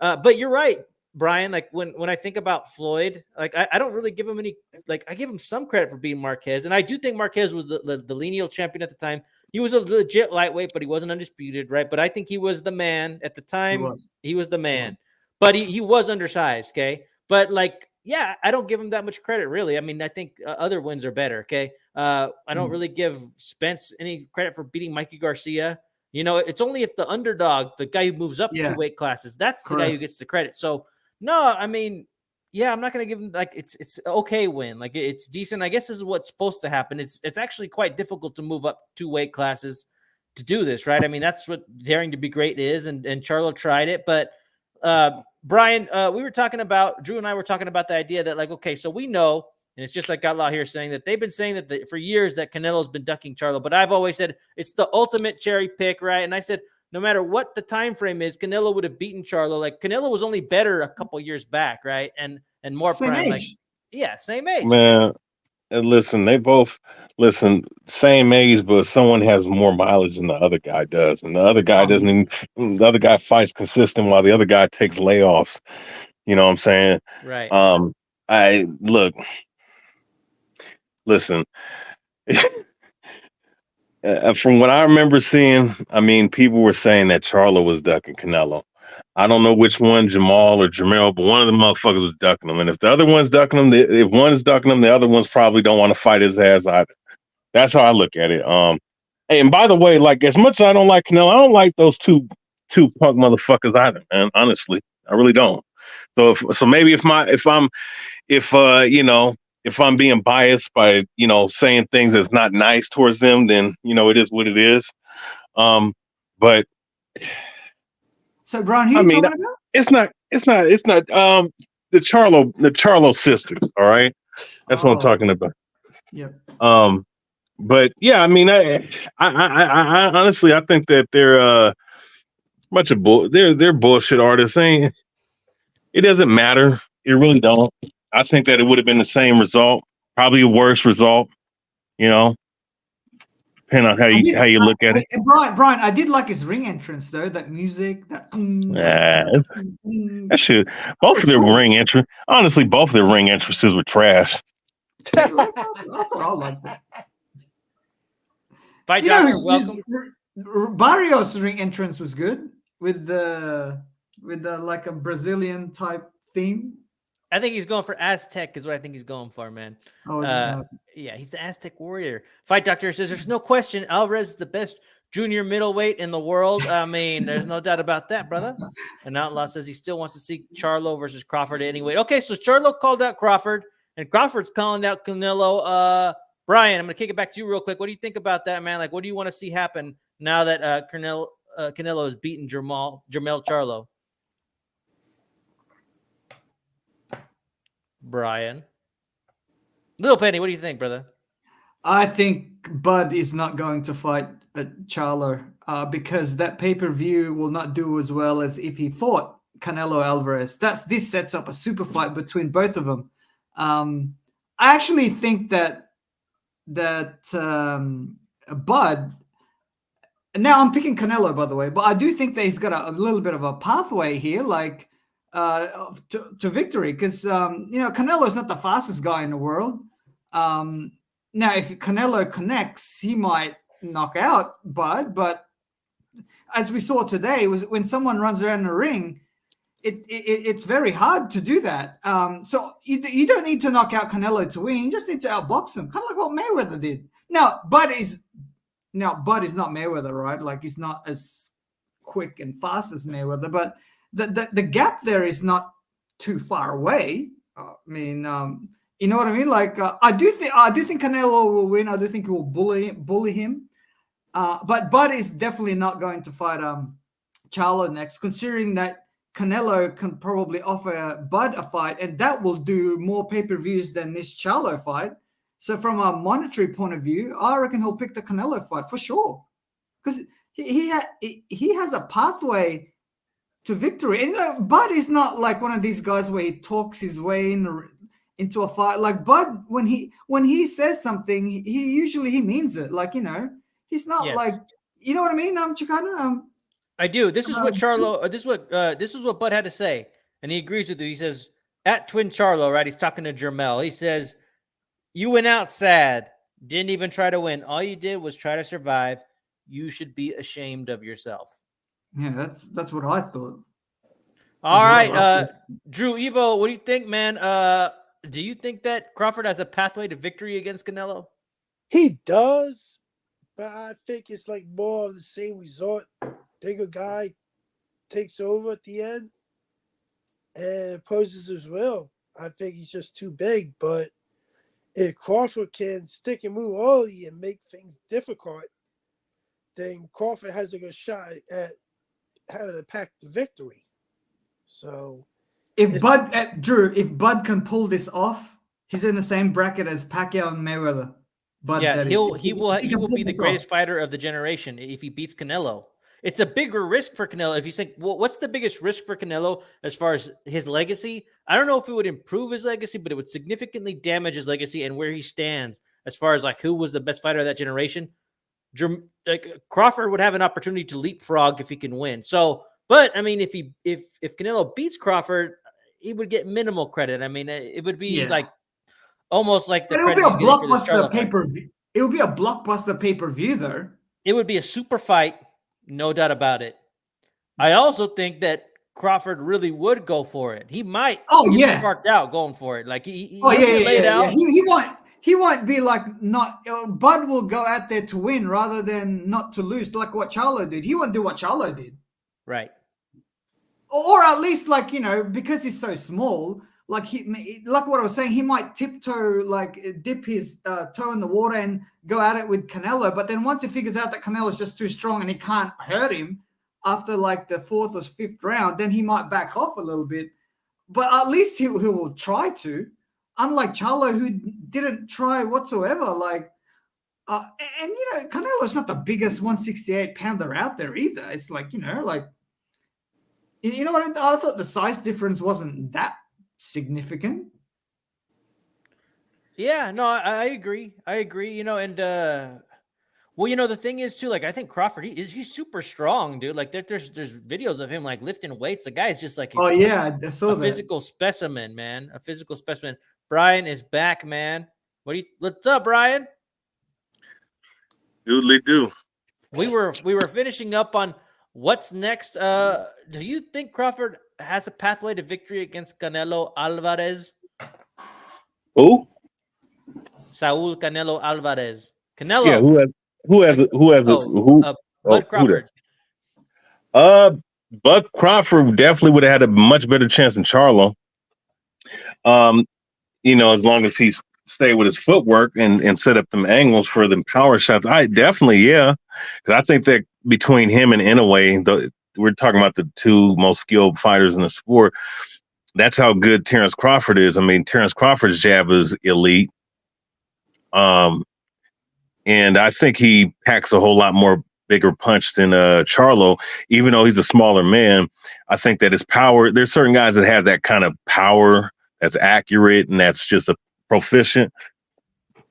but you're right, Brian. Like when I think about Floyd, like I don't really give him any, like I give him some credit for being Marquez. And I do think Marquez was the lineal champion at the time. He was a legit lightweight, but he wasn't undisputed, right? But I think he was the man at the time. He was the man, but he was undersized, okay? But like, yeah, I don't give him that much credit, really. I mean, I think other wins are better, okay? I don't really give Spence any credit for beating Mikey Garcia. You know, it's only if the underdog, the guy who moves up 2 weight classes, that's the guy who gets the credit. So, no, I mean, yeah, I'm not going to give him, like, it's okay win. Like, it's decent. I guess this is what's supposed to happen. It's actually quite difficult to move up 2 weight classes to do this, right? I mean, that's what daring to be great is, and Charlo tried it. But, Brian, we were talking about, Drew and I were talking about the idea that, like, okay, so we know, and it's just like Outlaw here saying that they've been saying that for years that Canelo's been ducking Charlo, but I've always said it's the ultimate cherry pick, right? And I said, no matter what the time frame is, Canelo would have beaten Charlo. Like, Canelo was only better a couple years back, right? And more Same prime, age. like, yeah, same age. Man, listen, they both same age, but someone has more mileage than the other guy does, and the other guy doesn't even. The other guy fights consistent while the other guy takes layoffs. You know what I'm saying? Right. I look. Listen. From what I remember seeing, I mean, people were saying that Charlo was ducking Canelo. I don't know which one, Jamal or Jamel, but one of the motherfuckers was ducking him. And if the other one's ducking him, if one is ducking him, the other ones probably don't want to fight his ass either. That's how I look at it. Hey, and by the way, like, as much as I don't like Canelo, I don't like those two punk motherfuckers either, man. Honestly, I really don't. So maybe if you know, if I'm being biased by, you know, saying things that's not nice towards them, then, you know, it is what it is. But So, Brian, who are you talking about? it's not the Charlo sisters, all right? That's what I'm talking about. Yeah. But yeah, I mean, I honestly, I think that they're bunch of they're bullshit artists. It doesn't matter. It really don't. I think that it would have been the same result, probably a worse result, you know, depending on how you look at it. Brian, I did like his ring entrance though. That music, that that shit. Both of their ring entrance. Honestly, both of their ring entrances were trash. I thought I liked that. Fight Doctor, welcome. Barrios' ring entrance was good with the like a Brazilian type theme. I think he's going for Aztec is what I think he's going for, man. Yeah, he's the Aztec warrior. Fight Doctor says there's no question Alvarez is the best junior middleweight in the world. I mean, there's no doubt about that, brother. And Outlaw says he still wants to see Charlo versus Crawford at any weight. Okay, so Charlo called out Crawford, and Crawford's calling out Canelo. Brian, I'm going to kick it back to you real quick. What do you think about that, man? Like, what do you want to see happen now that Canelo has beaten Jermell Charlo? Brian. Little Penny, what do you think, brother? I think Bud is not going to fight Charlo because that pay-per-view will not do as well as if he fought Canelo Alvarez. This sets up a super fight between both of them. I actually think that Bud. Now I'm picking Canelo, by the way, but I do think that he's got a little bit of a pathway here, like to victory, because Canelo is not the fastest guy in the world. Now, if Canelo connects, he might knock out Bud, but as we saw today, was when someone runs around the ring, it's very hard to do that. So you don't need to knock out Canelo to win. You just need to outbox him, kind of like what Mayweather did. Now, Bud is not Mayweather, right? Like he's not as quick and fast as Mayweather, but the gap there is not too far away. I mean, you know what I mean? Like I do think Canelo will win. I do think he will bully him. But Bud is definitely not going to fight Charlo next, considering that Canelo can probably offer Bud a fight, and that will do more pay-per-views than this Charlo fight. So from a monetary point of view, I reckon he'll pick the Canelo fight for sure, because he has a pathway to victory. And you know, Bud is not like one of these guys where he talks his way into a fight. Like Bud, when he says something, he usually means it. Like, you know, he's not like, you know what I mean? Chicano. I do. This is what Charlo. This is what Bud had to say, and he agrees with you. He says at Twin Charlo, right? He's talking to Jermel. He says, "You went out sad. Didn't even try to win. All you did was try to survive. You should be ashamed of yourself." Yeah, that's what I thought. All right, Drew Evo, what do you think, man? Do you think that Crawford has a pathway to victory against Canelo? He does, but I think it's like more of the same result. Bigger guy takes over at the end and imposes his will. I think he's just too big, but if Crawford can stick and move early and make things difficult, then Crawford has a good shot at having a pack the victory. So if Bud can pull this off, he's in the same bracket as Pacquiao and Mayweather. Bud, yeah, he will be the greatest fighter of the generation if he beats Canelo. It's a bigger risk for Canelo. If you think, well, what's the biggest risk for Canelo as far as his legacy? I don't know if it would improve his legacy, but it would significantly damage his legacy and where he stands as far as like who was the best fighter of that generation. Like Crawford would have an opportunity to leapfrog if he can win. So, but I mean, if Canelo beats Crawford, he would get minimal credit. I mean, it would be like almost like the credit he's getting for this Charlo fight. It would be a blockbuster pay-per-view, though. It would be a super fight. No doubt about it. I also think that Crawford really would go for it. He might get sparked out going for it. Like he laid out. He won't be like not. Bud will go out there to win rather than not to lose, like what Charlo did. He won't do what Charlo did, right? Or at least like, you know, because he's so small. Like what I was saying, he might tiptoe, like dip his toe in the water and go at it with Canelo. But then once he figures out that Canelo's just too strong and he can't hurt him after like the 4th or 5th round, then he might back off a little bit. But at least he will try to. Unlike Charlo, who didn't try whatsoever. Like, and you know, Canelo's not the biggest 168-pounder out there either. It's like, you know, like, you know what? I thought the size difference wasn't that significant. Yeah, no, I agree. You know, and well, you know, the thing is too, like, I think Crawford, he's super strong, dude. Like there's videos of him like lifting weights. The guy's just like I saw that. Physical specimen, man. A physical specimen. Brian is back, man. What's up, Brian? Doodly do. We were finishing up on what's next. Do you think Crawford has a pathway to victory against Canelo Alvarez? Who? Saul Canelo Alvarez. Canelo. Yeah, Bud Crawford. Bud Crawford definitely would have had a much better chance than Charlo. You know, as long as he stayed with his footwork and set up them angles for them power shots. I definitely, because I think that between him and Inoue, we're talking about the two most skilled fighters in the sport. That's how good Terrence Crawford is. I mean, Terrence Crawford's jab is elite. And I think he packs a whole lot more bigger punch than Charlo, even though he's a smaller man. I think that his power, there's certain guys that have that kind of power that's accurate and that's just a proficient.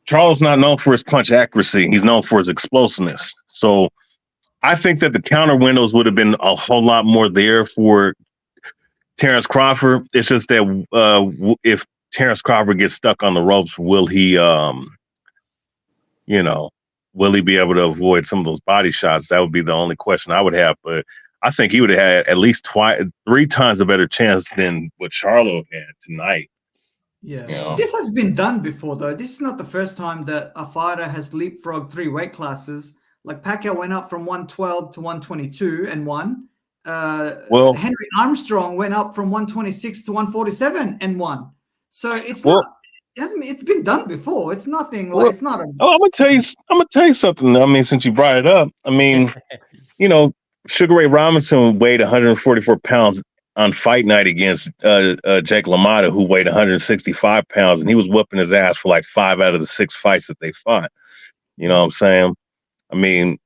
Charlo's not known for his punch accuracy. He's known for his explosiveness. So I think that the counter windows would have been a whole lot more there for Terrence Crawford. It's just that if Terrence Crawford gets stuck on the ropes, will he, will he be able to avoid some of those body shots? That would be the only question I would have. But I think he would have had at least 3 times a better chance than what Charlo had tonight. Yeah. You know? This has been done before, though. This is not the first time that a fighter has leapfrogged 3 weight classes. Like Pacquiao went up from 112 to 122 and won. Well, Henry Armstrong went up from 126 to 147 and won. So it's it's been done before. It's nothing like it's not a. Oh, I'm gonna tell you something. I mean, since you brought it up, I mean, you know, Sugar Ray Robinson weighed 144 pounds on fight night against Jake LaMotta, who weighed 165 pounds, and he was whooping his ass for like 5 out of the 6 fights that they fought. You know what I'm saying? I mean,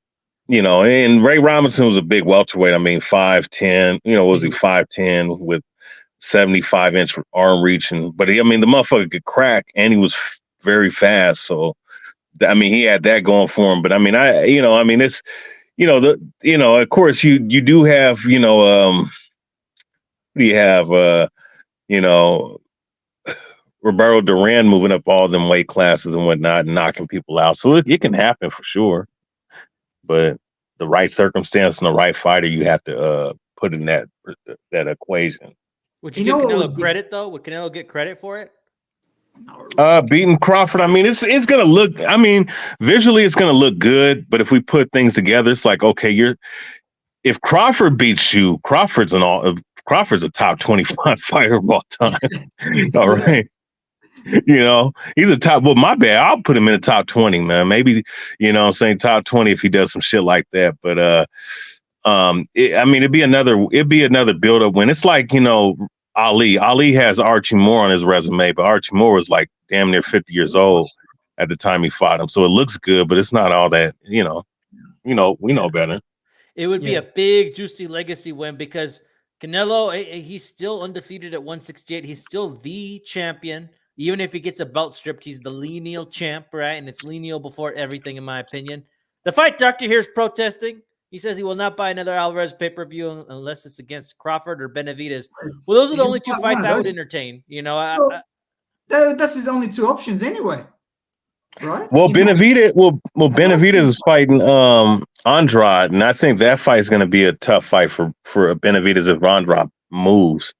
you know, and Ray Robinson was a big welterweight. I mean, 5'10", you know, was he 5'10" with 75-inch arm reach, but I mean, the motherfucker could crack, and he was very fast. So, I mean, he had that going for him. But I mean, it's, you know, of course, you do have, you know, you have, you know, Roberto Duran moving up all them weight classes and whatnot and knocking people out. So it can happen for sure. But the right circumstance and the right fighter, you have to put in that equation. Would you give Canelo credit though? Would Canelo get credit for it? Beating Crawford, I mean, it's gonna look. I mean, visually, it's gonna look good. But if we put things together, it's like, okay, if Crawford beats you, Crawford's a top 25 fighter of all time. All right. You know, he's a top. Well, my bad. I'll put him in the top 20, man. Maybe, you know what I'm saying, top 20 if he does some shit like that. But I mean, it'd be another build-up win. It's like, you know, Ali. Ali has Archie Moore on his resume, but Archie Moore was like damn near 50 years old at the time he fought him. So it looks good, but it's not all that, you know, we know better. It would be a big, juicy legacy win because Canelo, he's still undefeated at 168. He's still the champion. Even if he gets a belt stripped, he's the lineal champ, right? And it's lineal before everything, in my opinion. The fight doctor here is protesting. He says he will not buy another Alvarez pay-per-view unless it's against Crawford or Benavidez. Well, those are the only 2 fights I would entertain. You know, that's his only 2 options anyway, right? Well, Benavidez is fighting Andrade, and I think that fight is going to be a tough fight for Benavidez if Andrade moves.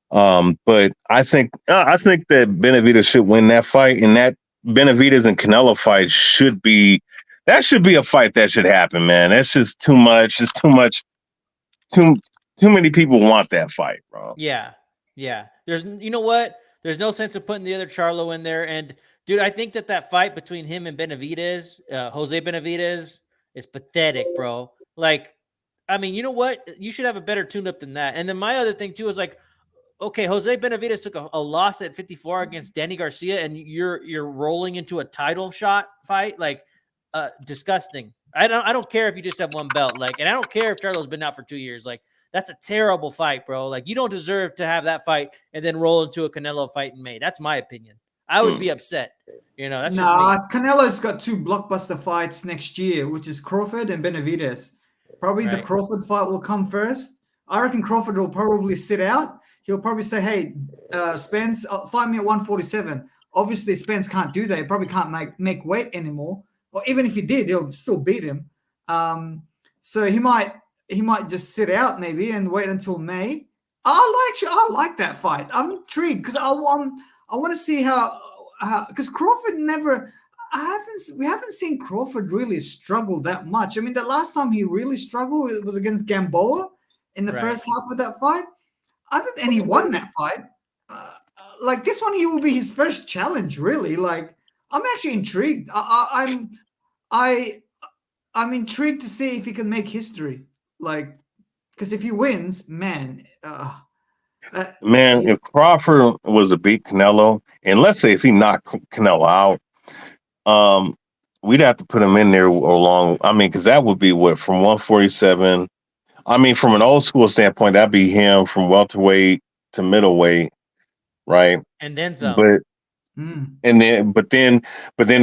But I think that Benavidez should win that fight, and that Benavidez and Canelo fight should be a fight that should happen, man. That's just too much. It's too much. Too many people want that fight, bro. Yeah. There's, you know what? There's no sense of putting the other Charlo in there. And dude, I think that fight between him and Benavidez, Jose Benavidez, is pathetic, bro. Like, I mean, you know what? You should have a better tune-up than that. And then my other thing too is like, okay, Jose Benavidez took a loss at 54 against Danny Garcia, and you're rolling into a title shot fight, like disgusting. I don't care if you just have 1 belt, like, and I don't care if Charlo's been out for 2 years. Like, that's a terrible fight, bro. Like, you don't deserve to have that fight and then roll into a Canelo fight in May. That's my opinion. I would be upset. You know, that's Canelo's got 2 blockbuster fights next year, which is Crawford and Benavidez. Probably the Crawford fight will come first. I reckon Crawford will probably sit out. He'll probably say, hey, Spence, fight me at 147. Obviously, Spence can't do that. He probably can't make weight anymore. Or even if he did, he'll still beat him. So he might just sit out maybe and wait until May. I like that fight. I'm intrigued because I want to see how because Crawford we haven't seen Crawford really struggle that much. I mean, the last time he really struggled was against Gamboa in the first half of that fight. And he won that fight. Like this one, he will be his first challenge. Really, like I'm actually intrigued. I'm intrigued to see if he can make history. Like, because if he wins, man, if Crawford was to beat Canelo, and let's say if he knocked Canelo out, we'd have to put him in there along. I mean, because that would be what from 147. I mean, from an old school standpoint, that'd be him from welterweight to middleweight, right? And then some. But then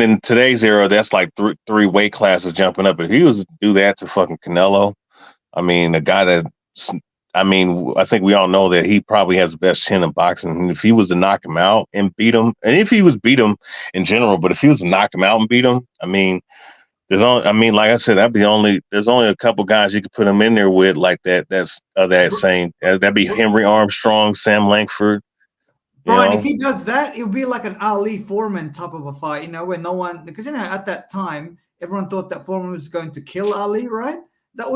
in today's era, that's like 3 weight classes jumping up. If he was to do that to fucking Canelo, I mean, a guy that, I mean, I think we all know that he probably has the best chin in boxing. And if he was to knock him out and beat him, and if he was beat him in general, but if he was to knock him out and beat him, I mean, There's only, I mean, like I said, there's only a couple guys you could put him in there with like that. That's that same. That'd be Henry Armstrong, Sam Langford. Brian, if he does that, it'll be like an Ali Foreman type of a fight, where no one, because at that time everyone thought that Foreman was going to kill Ali, right? That's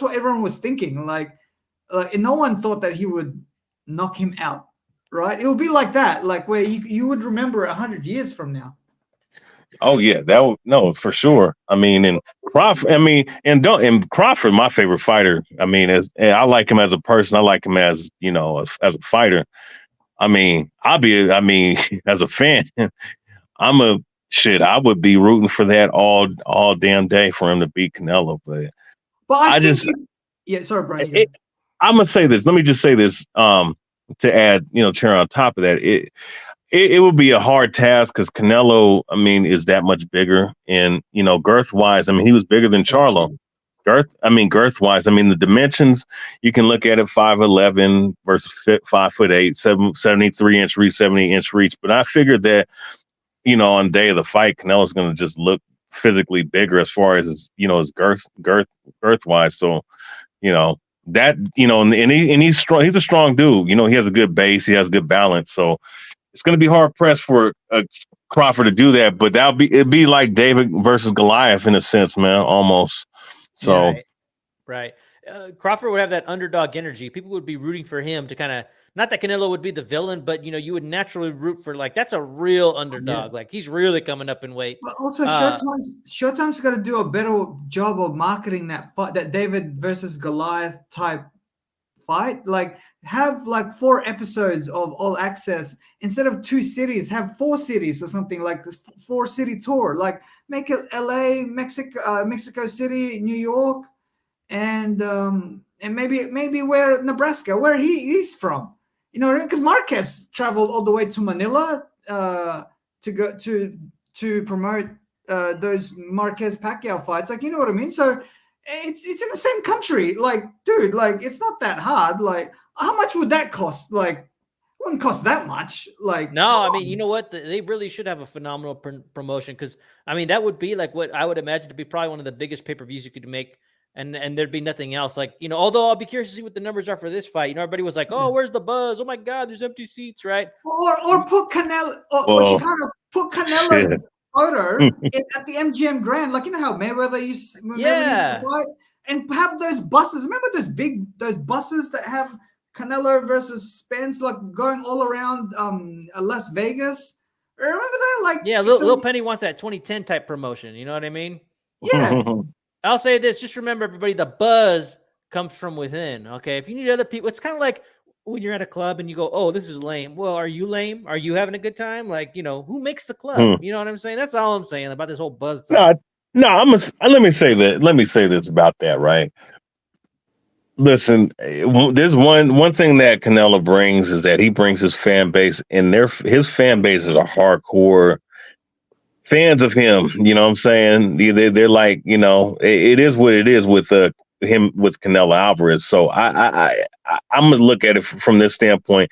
what everyone was thinking. Like, and no one thought that he would knock him out, right? It will be like that, like where you would remember 100 years from now. Oh yeah, that would no for sure. I mean, and Crawford. I mean, and Crawford, my favorite fighter. I mean, I like him as a person. I like him as as a fighter. I mean, as a fan, I would be rooting for that all damn day for him to beat Canelo. But I think sorry, Brian. I'm gonna say this. Let me just say this. To add, Chair on top of that, it would be a hard task because Canelo, I mean, is that much bigger, and girth wise, I mean, he was bigger than Charlo. Girth wise, I mean, the dimensions, you can look at it 5'11" versus 5'8", 73-inch reach, 70-inch reach. But I figured that, on the day of the fight, Canelo's going to just look physically bigger as far as his girth wise. So, and he's strong. He's a strong dude. He has a good base. He has good balance. So it's going to be hard pressed for Crawford to do that. But it'd be like David versus Goliath in a sense, man, almost. So, yeah, right. Crawford would have that underdog energy. People would be rooting for him to kind of, not that Canelo would be the villain, but you would naturally root for, like, that's a real underdog. Yeah. Like, he's really coming up in weight. But also, Showtime's got to do a better job of marketing that fight, that David versus Goliath type fight. Like, have like 4 episodes of All Access instead of 2 cities. Have 4 cities or something, like 4-city tour. Like, make it LA, Mexico City, New York, and maybe where Nebraska, where he's from. Because Marquez traveled all the way to Manila to go to promote those Marquez Pacquiao fights. Like, you know what I mean? So it's in the same country. Like, dude, like, it's not that hard. Like, how much would that cost? Like, it wouldn't cost that much. Like, no, I mean, you know what? They really should have a phenomenal promotion, because I mean, that would be like what I would imagine to be probably one of the biggest pay-per-views you could make. And there'd be nothing else. Like, although I'll be curious to see what the numbers are for this fight. Everybody was like, "Oh, where's the buzz? Oh my God, there's empty seats, right?" Or put Canelo, put Canelo's photo at the MGM Grand, like how Mayweather used to fight, and have those buses. Remember those buses that have Canelo versus Spence, like, going all around Las Vegas? Remember that? Like, Lil Penny wants that 2010 type promotion. You know what I mean? Yeah. I'll say this, just remember, everybody, the buzz comes from within, okay? If you need other people, it's kind of like when you're at a club and you go, "Oh, this is lame." Well, are you lame? Are you having a good time? Like, who makes the club? You know what I'm saying? That's all I'm saying about this whole buzz. No, let me say this about that, right? Listen, there's one thing that Canelo brings is that he brings his fan base, and his fan base is a hardcore fans of him. You know what I'm saying? They're like, it is what it is with him, with Canelo Alvarez. So I'm gonna look at it from this standpoint.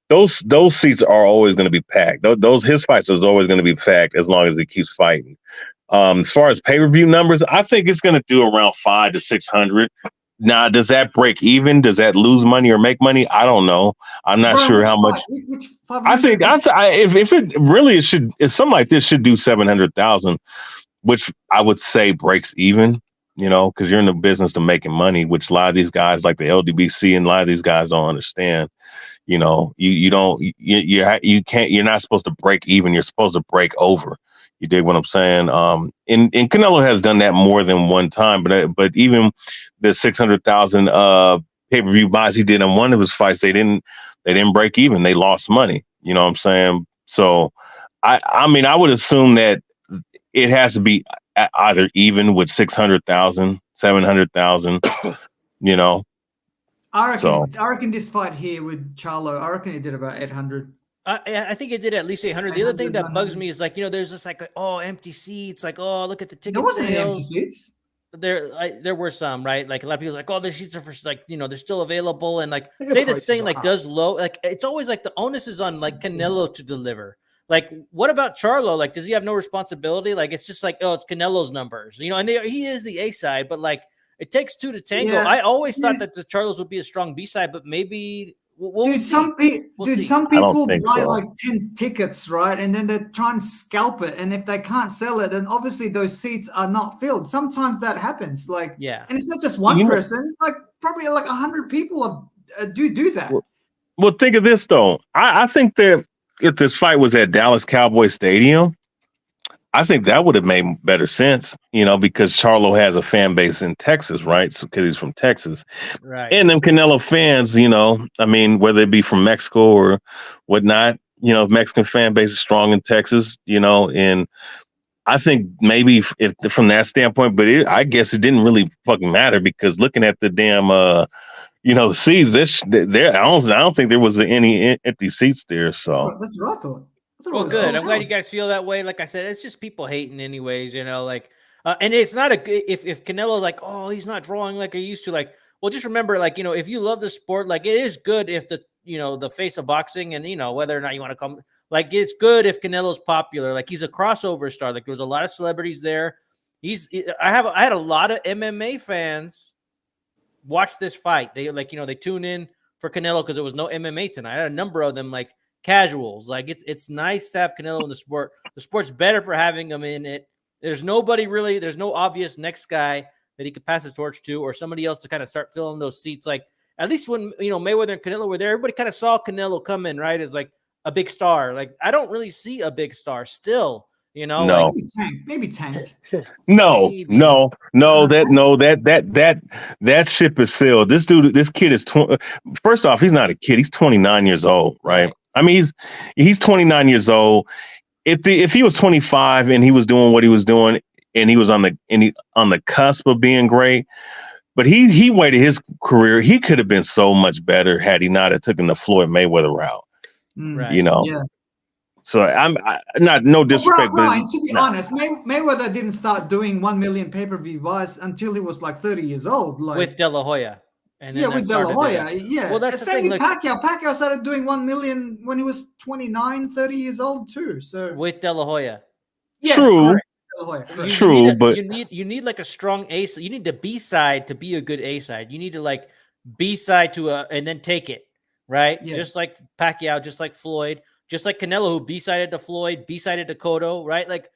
Those seats are always going to be packed. His fights are always going to be packed as long as he keeps fighting. As far as pay-per-view numbers, I think it's going to do around 500 to 600. Now, does that break even? Does that lose money or make money? I don't know. I'm not sure how much. I think if it really should, if something like this should do 700,000, which I would say breaks even. Because you're in the business of making money, which a lot of these guys, like the LDBC, and a lot of these guys don't understand. You can't. You're not supposed to break even. You're supposed to break over. You dig what I'm saying? And Canelo has done that more than one time, but even the 600,000 pay-per-view buys he did in one of his fights, they didn't break even. They lost money. You know what I'm saying? So I mean, I would assume that it has to be either even with 600,000, 700,000. I reckon this fight here with Charlo, I reckon he did about 800. I think it did at least 800. The other thing that bugs me is, like, there's just like, empty seats. Like, oh, look at the ticket sales. Empty seats. There were some, right? Like, a lot of people are like, oh, the seats are for, like, they're still available. And, like, say this thing like does low, like, it's always like the onus is on, like, Canelo to deliver. Like, what about Charlo? Like, does he have no responsibility? Like, it's just like, oh, it's Canelo's numbers, and he is the A side, but like, it takes two to tango. Yeah. I always Yeah. thought that the Charlos would be a strong B side, but maybe we'll Dude, see. We'll see. some I don't people think buy so. like 10 tickets, right? And then they try and scalp it. And if they can't sell it, then obviously those seats are not filled. Sometimes that happens. Like, Yeah. and it's not just one You know- person, like probably like 100 people do that. Well, think of this though. I think that if this fight was at Dallas Cowboy Stadium, I think that would have made better sense, because Charlo has a fan base in Texas, right? So, because he's from Texas. Right. And them Canelo fans, I mean, whether it be from Mexico or whatnot, Mexican fan base is strong in Texas, and I think maybe if from that standpoint, but I guess it didn't really fucking matter because looking at the damn, the seats, there, I don't think there was any empty seats there. So That's what I thought. Well, good. I'm glad you guys feel that way. Like I said, it's just people hating anyways, like, and it's not if Canelo's like, oh, he's not drawing like he used to, like, well, just remember, like, if you love the sport, like, it is good if the face of boxing and, whether or not you want to come, like, it's good if Canelo's popular, like, he's a crossover star. Like, there was a lot of celebrities there. I had a lot of MMA fans watch this fight. They they tune in for Canelo because there was no MMA tonight. I had a number of them, like, casuals. Like, it's nice to have Canelo in the sport. The sport's better for having him in it. There's no obvious next guy that he could pass the torch to or somebody else to kind of start filling those seats. Like, at least when Mayweather and Canelo were there, everybody kind of saw Canelo come in, right, as like a big star. Like, I don't really see a big star still, No. like, maybe Tank. No, Maybe. no, that ship is sailed. This kid is first off, he's not a kid. He's 29 years old, right? I mean, he's 29 years old. If he was 25 and he was doing what he was doing and he was on the cusp of being great, but he waited his career. He could have been so much better had he not have taken the Floyd Mayweather route. Right. Yeah. So I'm not no disrespect, Brian, to be honest, Mayweather didn't start doing 1 million pay-per-view buys until he was like 30 years old. Like, with De La Hoya. And then with De La Hoya. Yeah. Well, that's the same thing. with Pacquiao. Pacquiao started doing 1 million when he was 29, 30 years old too. So with De La Hoya. yes, true. correct. De La Hoya, correct. True, but you need like a strong A. You need the B side to be a good A side. You need to like B side to and then take it, right? Yeah. Just like Pacquiao, just like Floyd, just like Canelo, who B sided to Floyd, B sided to Cotto, right? Like,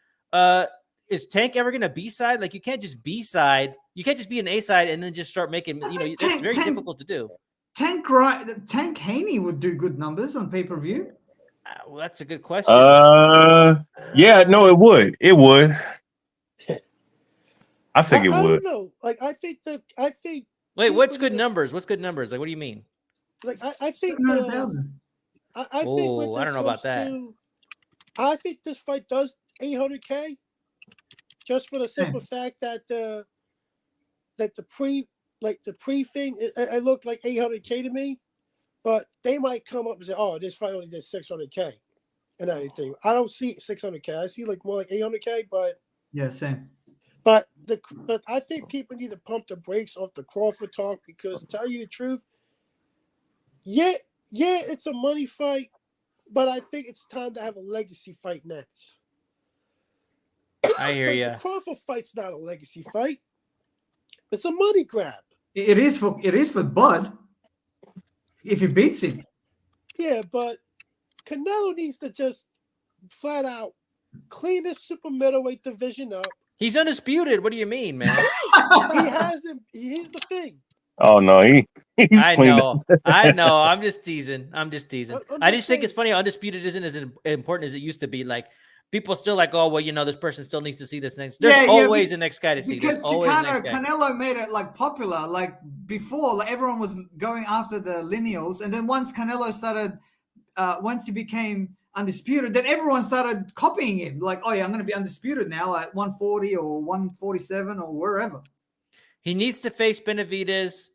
is Tank ever gonna B side? Like, you can't just B side. You can't just be an A side and then just start making. It's very difficult to do. Tank Haney would do good numbers on pay-per-view. Well, that's a good question. yeah, no, it would. It would. I think it I would. don't know. Like, I think. Wait, what's good numbers? What's good numbers? Like, what do you mean? Like, I think. 700,000. I think. I don't know about that. I think this fight does 800K, just for the simple fact that the pre thing it looked like 800K to me, but they might come up and say, "Oh, this fight only did 600K," and everything. I don't see 600K. I see like more like 800K, but Yeah, same. But I think people need to pump the brakes off the Crawford talk because, to tell you the truth, yeah, it's a money fight, but I think it's time to have a legacy fight next. I hear you. The Crawford fight's not a legacy fight; it's a money grab. It is for Bud if he beats him. Yeah, but Canelo needs to just flat out clean his super middleweight division up. He's undisputed. What do you mean, man? He hasn't. Here's the thing. Oh no, he's I cleaned know. up. I know. I'm just teasing. I just I'm think just it's funny. Undisputed isn't as important as it used to be. Like, people still like, oh, well, this person still needs to see this next. There's always a next guy to see. Because There's always a next guy. Canelo made it like popular. Like before, like everyone was going after the lineals, and then once Canelo started, once he became undisputed, then everyone started copying him. Like, oh yeah, I'm going to be undisputed now at 140 or 147 or wherever. He needs to face Benavidez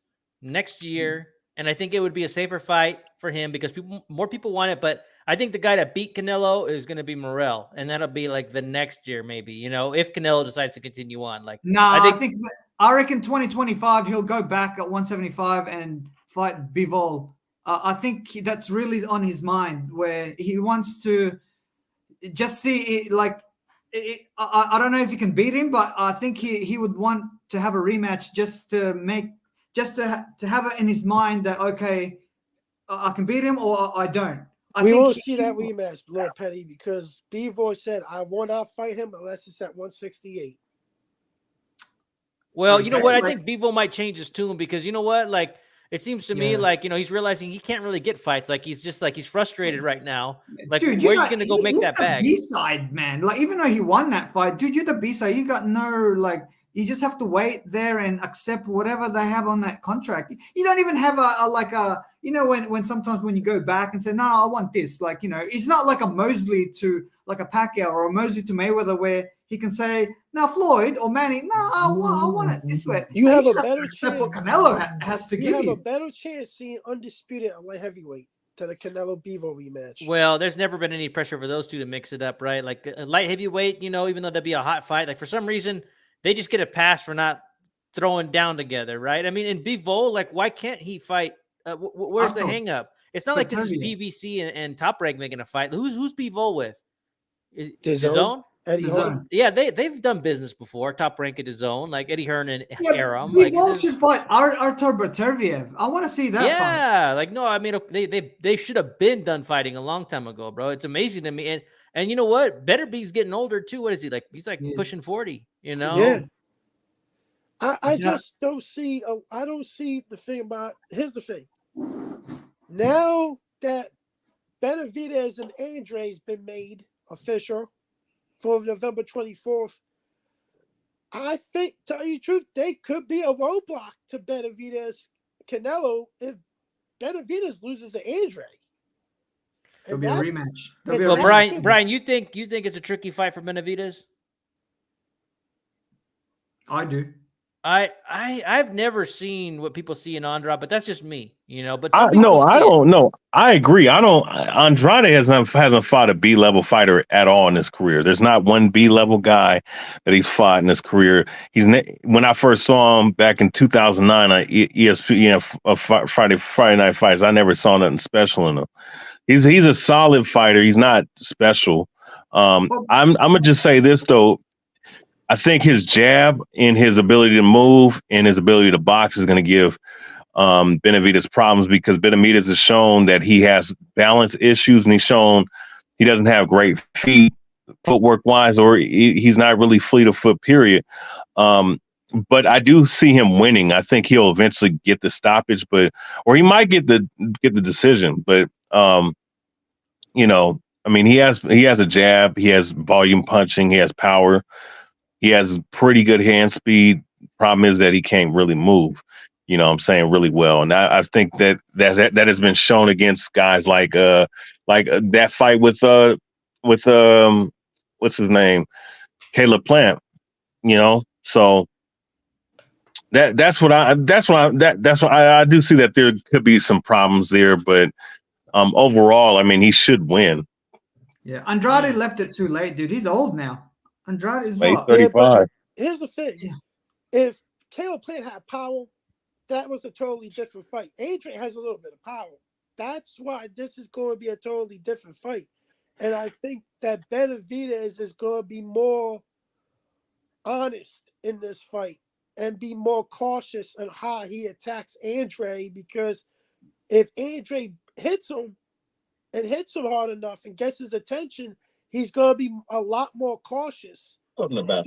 next year, and I think it would be a safer fight for him because more people want it. But I think the guy that beat Canelo is going to be Morrell, and that'll be like the next year, maybe. If Canelo decides to continue on. Like, I reckon 2025 he'll go back at 175 and fight Bivol. I think that's really on his mind, where he wants to just see it. Like, I don't know if he can beat him, but I think he would want to have a rematch just to have it in his mind that, okay, I can beat him or I don't. We won't see that rematch, Little Petty, because Bivol said, I will not fight him unless it's at 168. Well, you know what? I think Bivol might change his tune because you know what? Like, it seems to me like, he's realizing he can't really get fights. Like, he's frustrated right now. Like, dude, where are you going to go make that bag? B-side, man. Like, even though he won that fight, dude, you're the B-side. You got no, like, you just have to wait there and accept whatever they have on that contract. You don't even have when sometimes when you go back and say, no, I want this. Like, it's not like a Mosley to like a Pacquiao or a Mosley to Mayweather where he can say, now Floyd or Manny, no, I want it this way. You have a better chance. What Canelo has to give you. You have a better chance seeing Undisputed at light heavyweight to the Canelo Bivol rematch. Well, there's never been any pressure for those two to mix it up, right? Like light heavyweight, even though that'd be a hot fight, like for some reason they just get a pass for not throwing down together, right? I mean, in Bivol, like why can't he fight? Where's the hang up? It's not like this is PBC and Top Rank making a fight. Who's Bivol with? DAZN? Eddie Hearn. Yeah, they've done business before. Top Rank at DAZN, like Eddie Hearn and Aram. Bivol should fight Artur Beterbiev. I want to see that. Yeah, fight. Like no, I mean they should have been done fighting a long time ago, bro. It's amazing to me, and you know what? Beterbie's getting older too. What is he like? He's like pushing 40. Yeah. I just don't see. I don't see the thing about. Here's the thing. Now that Benavidez and Andre's been made official for November 24th, I think, to tell you the truth, they could be a roadblock to Benavidez Canelo if Benavidez loses to Andre. It'll be a rematch. Well, Brian, you think it's a tricky fight for Benavidez? I do. I've never seen what people see in Andrade, but that's just me, But I don't know. I agree. Andrade hasn't fought a B-level fighter at all in his career. There's not one B-level guy that he's fought in his career. When I first saw him back in 2009 on ESPN Friday Night Fights, I never saw nothing special in him. He's a solid fighter. He's not special. I'm gonna just say this though. I think his jab and his ability to move and his ability to box is going to give Benavidez problems because Benavidez has shown that he has balance issues and he's shown he doesn't have great feet, footwork wise, or he's not really fleet of foot, period. But I do see him winning. I think he'll eventually get the stoppage, or he might get the decision. But I mean, he has a jab, he has volume punching, he has power. He has pretty good hand speed. Problem is that he can't really move, I'm saying, really well. And I think that has been shown against guys like that fight with what's his name? Caleb Plant, So that's what I do see that there could be some problems there, but overall, I mean, he should win. Yeah, Andrade left it too late, dude. He's old now. Andrade is what? 35. Here's the thing. Yeah. If Caleb Plant had power, that was a totally different fight. Adrian has a little bit of power. That's why this is going to be a totally different fight. And I think that Benavidez is going to be more honest in this fight and be more cautious on how he attacks Andre, because if Andre hits him hard enough and gets his attention, he's going to be a lot more cautious. Talking about.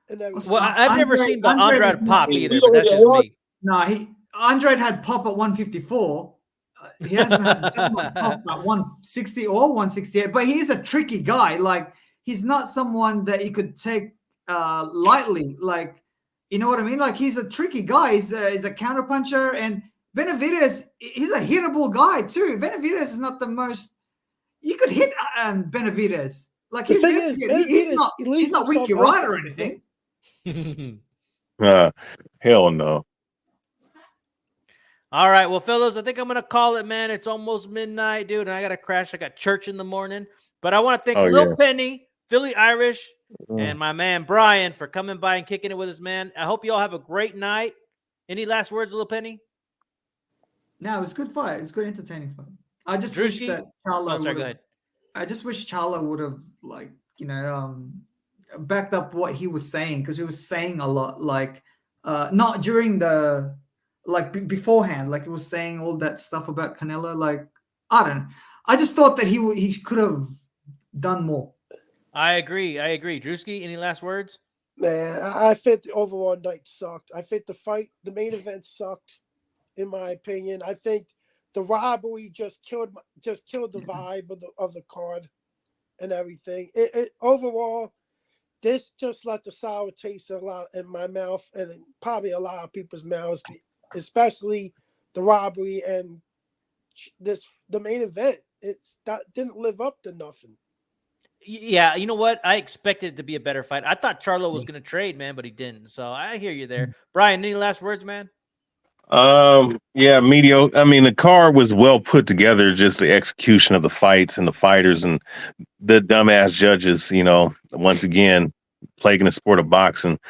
Well, I've never seen the Andrade pop either, but that's just me. No, Andrade had pop at 154. He hasn't had pop at 160 or 168, but he's a tricky guy. Like, he's not someone that you could take lightly. Like, you know what I mean? Like, he's a tricky guy. He's a counterpuncher, and Benavidez, he's a hittable guy too. Benavidez is not the most. You could hit Benavidez. Like, he's not weak right or anything. Hell no. All right, well, fellas, I think I'm gonna call it, man. It's almost midnight, dude, and I gotta crash. I got church in the morning, but I want to thank Lil Penny, Philly Irish, and my man Brian for coming by and kicking it with us, man. I hope you all have a great night. Any last words, Lil Penny? No, it was a good fight. It was a good, entertaining fight. I just Drewski? wish that Charlo go ahead. I just wish Charlo would have backed up what he was saying, because he was saying a lot, like not during the beforehand, like he was saying all that stuff about Canelo. Like, I don't know. I just thought that he could have done more. I agree. Drewski, any last words? Man, I think the overall night sucked. I think the main event sucked, in my opinion. I think the robbery just killed the vibe of the card and everything. It overall, this just left a sour taste a lot in my mouth, and probably a lot of people's mouths, especially the robbery and the main event. That didn't live up to nothing. Yeah, you know what? I expected it to be a better fight. I thought Charlo was going to trade, man, but he didn't. So I hear you there. Brian, any last words, man? Yeah, mediocre. I mean, the card was well put together, just the execution of the fights and the fighters and the dumbass judges, once again, plaguing the sport of boxing.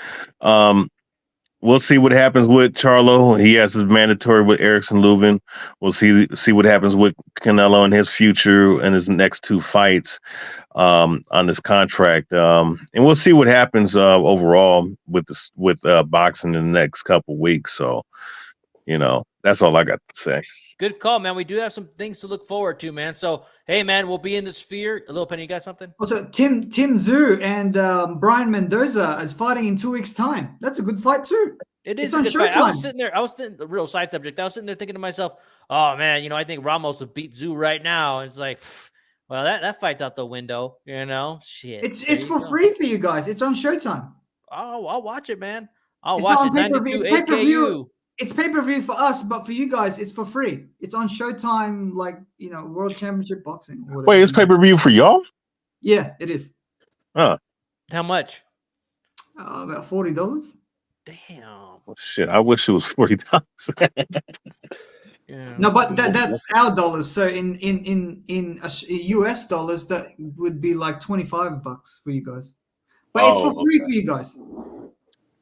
We'll see what happens with Charlo. He has his mandatory with Erickson Lubin. We'll see what happens with Canelo and his future and his next two fights on this contract. And we'll see what happens overall with boxing in the next couple weeks. So, that's all I got to say. Good call, man. We do have some things to look forward to, man. So, hey, man, we'll be in the Sphere. A little Penny, you got something? Also, Tim Zhu and Brian Mendoza is fighting in 2 weeks' time. That's a good fight too. It is It's a on good fight. Showtime. I was sitting, the real side subject. I was sitting there thinking to myself, oh, man, I think Ramos would beat Zhu right now. And it's like, well, that fight's out the window, Shit. It's for free for you guys. It's on Showtime. Oh, I'll watch it, man. I'll It's watch not it. on pay-per-view. 92 It's pay-per-view. AKU. It's pay-per-view for us, but for you guys, it's for free. It's on Showtime, World Championship Boxing. Or whatever. Wait, it's pay-per-view for y'all? Yeah, it is. Huh. How much? About $40. Damn. Oh, shit, I wish it was $40. Yeah. No, but that's our dollars. So in US dollars, that would be like $25 for you guys. But it's for free for you guys.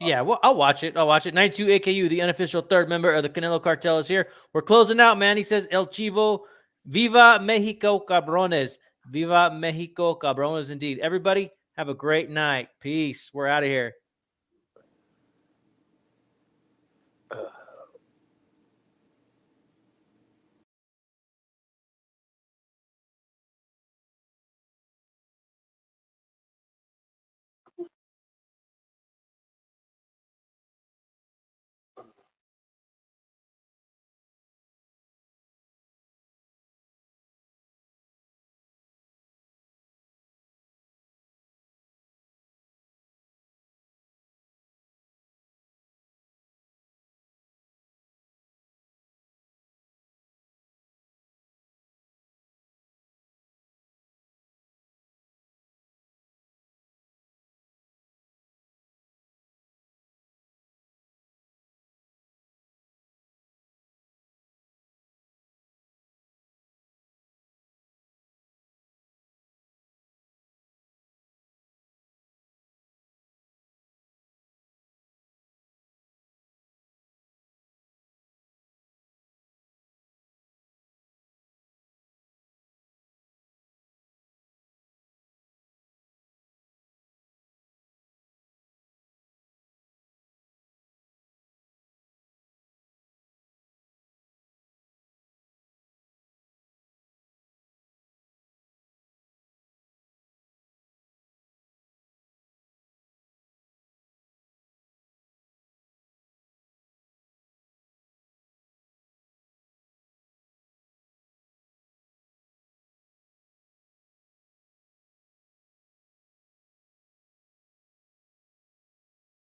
Yeah, well, I'll watch it. 92 AKU, the unofficial third member of the Canelo cartel, is here. We're closing out, man. He says, El Chivo, Viva Mexico, cabrones. Viva Mexico, cabrones, indeed. Everybody, have a great night. Peace. We're out of here.